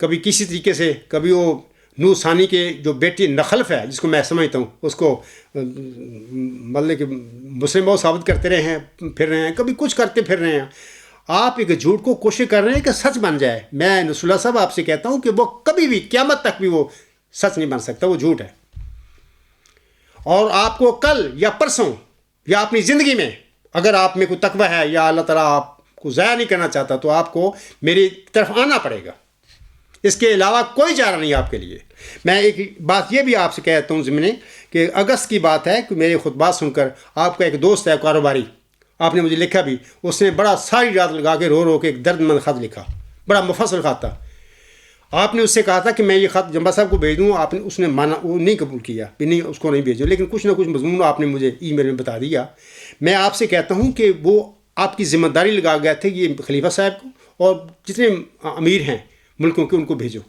کبھی کسی طریقے سے، کبھی وہ نوح ثانی کے جو بیٹی نخلف ہے، جس کو میں سمجھتا ہوں، اس کو مطلب کہ مسلم وہ ثابت کرتے رہے ہیں، پھر رہے ہیں، کبھی کچھ کرتے پھر رہے ہیں. آپ ایک جھوٹ کو کوشش کر رہے ہیں کہ سچ بن جائے. میں نصر اللہ صاحب آپ سے کہتا ہوں کہ وہ کبھی بھی قیامت تک بھی وہ سچ نہیں بن سکتا، وہ جھوٹ ہے. اور آپ کو کل یا پرسوں یا اپنی زندگی میں اگر آپ میں کوئی تقوی ہے یا اللہ تعالیٰ آپ کو ضائع نہیں کرنا چاہتا، تو آپ کو میری طرف آنا پڑے گا. اس کے علاوہ کوئی چارہ نہیں آپ کے لیے. میں ایک بات یہ بھی آپ سے کہتا ہوں ضمن کہ اگست کی بات ہے کہ میرے خطبات سن کر آپ کا ایک دوست ہے کاروباری، آپ نے مجھے لکھا بھی، اس نے بڑا ساری رات لگا کے رو کے ایک درد مند خط لکھا، بڑا مفصل خط تھا. آپ نے اس سے کہا تھا کہ میں یہ خط جمبا صاحب کو بھیج دوں، اس نے مانا، وہ نہیں قبول کیا کہ نہیں اس کو نہیں بھیجو. لیکن کچھ نہ کچھ مضمون آپ نے مجھے ای میل میں بتا دیا. میں آپ سے کہتا ہوں کہ وہ آپ کی ذمہ داری لگا گئے تھے یہ خلیفہ صاحب کو اور جتنے امیر ہیں ملکوں کے، ان کو بھیجو.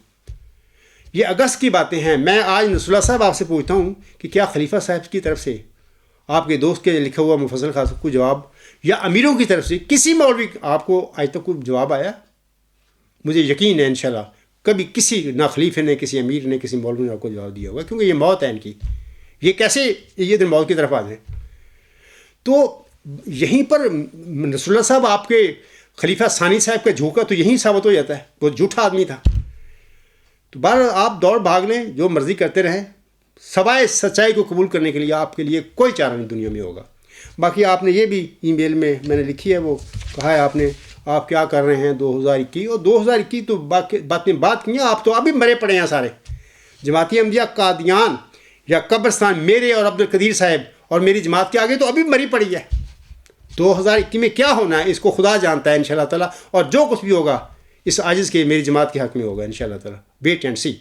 یہ اگست کی باتیں ہیں. میں آج نصر اللہ صاحب آپ سے پوچھتا ہوں کہ کیا خلیفہ صاحب کی طرف سے آپ کے دوست کے لکھا ہوا مفصل خاص کوئی جواب، یا امیروں کی طرف سے کسی مولوی آپ کو آج تک کوئی جواب آیا؟ مجھے یقین ہے انشاءاللہ کبھی کسی نہ خلیفہ نے، کسی امیر نے، کسی مولوی نے آپ کو جواب دیا ہوگا، کیونکہ یہ موت ہے ان کی. یہ کیسے یہ دن موت کی طرف آ جائیں؟ تو یہیں پر نصر اللہ صاحب آپ کے خلیفہ ثانی صاحب کا جھوکا تو یہیں ثابت ہو جاتا ہے، وہ جھوٹا آدمی تھا. تو بہر آپ دوڑ بھاگ لیں، جو مرضی کرتے رہیں، سوائے سچائی کو قبول کرنے کے لیے آپ کے لیے کوئی چارہ نہیں دنیا میں ہوگا. باقی آپ نے یہ بھی ای میل میں نے لکھی ہے، وہ کہا ہے آپ نے آپ کیا کر رہے ہیں 2021 اور 2021 تو بات کی ہیں. آپ تو ابھی مرے پڑے ہیں سارے. جماعتی احمدیہ قادیان یا قبرستان میرے اور عبد القدیر صاحب اور میری جماعت کے آگے تو ابھی مری پڑی ہے. 2021 میں کیا ہونا ہے اس کو خدا جانتا ہے انشاءاللہ تعالیٰ. اور جو کچھ بھی ہوگا اس عاجز کے میری جماعت کے حق میں ہوگا انشاءاللہ تعالیٰ. ویٹ اینڈ سی.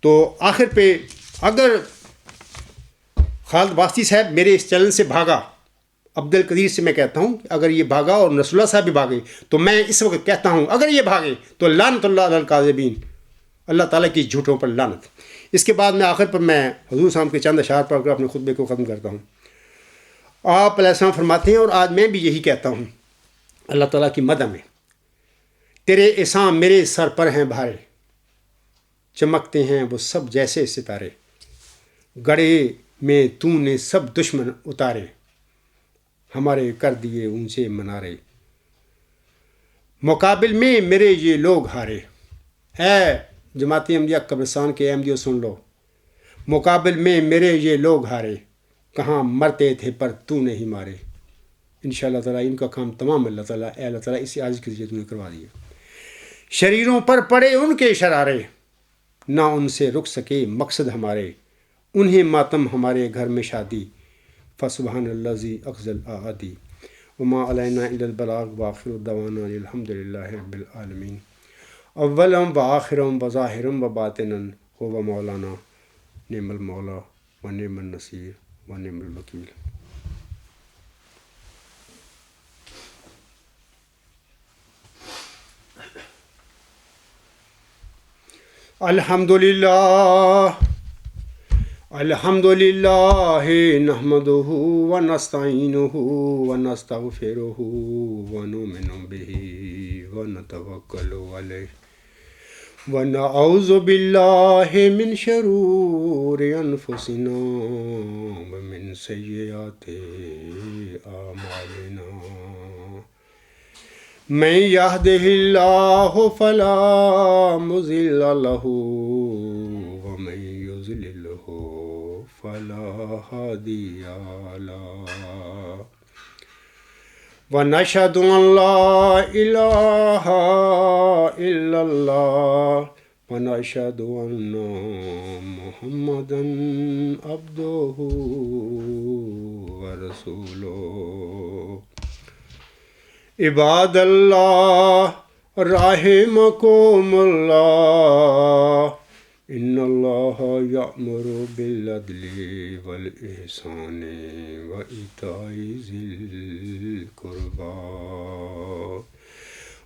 تو آخر پہ اگر خالد واسطی صاحب میرے اس چینل سے بھاگا، عبد القدیر سے میں کہتا ہوں اگر یہ بھاگا اور نصر اللہ صاحب بھی بھاگے، تو میں اس وقت کہتا ہوں اگر یہ بھاگے تو لعنت اللہ علی الکاذبین، اللہ تعالیٰ کی جھوٹوں پر لعنت. اس کے بعد میں آخر پر میں حضور صاحب کے چند اشعار پڑھ کر اپنے خطبے کو ختم کرتا ہوں. آپ علیہ السلام فرماتے ہیں اور آج میں بھی یہی کہتا ہوں اللہ تعالیٰ کی مدح میں، تیرے احسان میرے سر پر ہیں بھارے، چمکتے ہیں وہ سب جیسے ستارے، گڑھے میں تو نے سب دشمن اتارے، ہمارے کر دیے اونچے منارے، مقابل میں میرے یہ لوگ ہارے. اے جماعتی احمدیہ قبرستان کے احمدیوں سن لو، مقابل میں میرے یہ لوگ ہارے، کہاں مرتے تھے پر تو نہیں مارے. انشاءاللہ تعالیٰ ان کا کام تمام اللہ تعالیٰ اسی عاجز کے ذریعے تو نے کروا دیا. شریروں پر پڑے ان کے شرارے، نہ ان سے رک سکے مقصد ہمارے، انہیں ماتم ہمارے گھر میں شادی، فسبحان الذی اخذ الاعادی. وما علینا الا البلاغ وآخر دعوانا الحمد للہ رب العالمین. اولم و آخرم و ظاہرم و باطنن هو مولانا نعم المولا و نعم النصیر و نعم الوکیل. الحمد للہ نحمده ونستعینه ونستغفره ونؤمن به ونتوکل علیہ ونعوذ باللہ من شرور انفسنا ومن سیئات اعمالنا. من يهده الله فلا مضل له ومن يضلله فلا هادي له. ونشهد أن لا إله إلا الله ونشهد أن محمدا عبده ورسوله. عباد اللہ رحمکم اللہ، ان اللہ یأمر بالعدل والاحسان وایتاء ذی القربى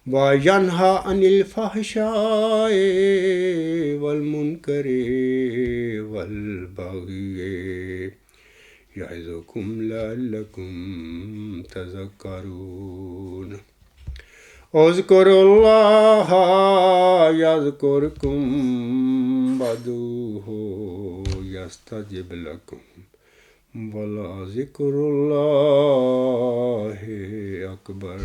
وینہی عن الفحشاء والمنکر والبغی یعظکم لعلکم تذکرون. اذکروا اللہ یذکرکم وادعوہ یستجب لکم ولذکر اللہ اکبر.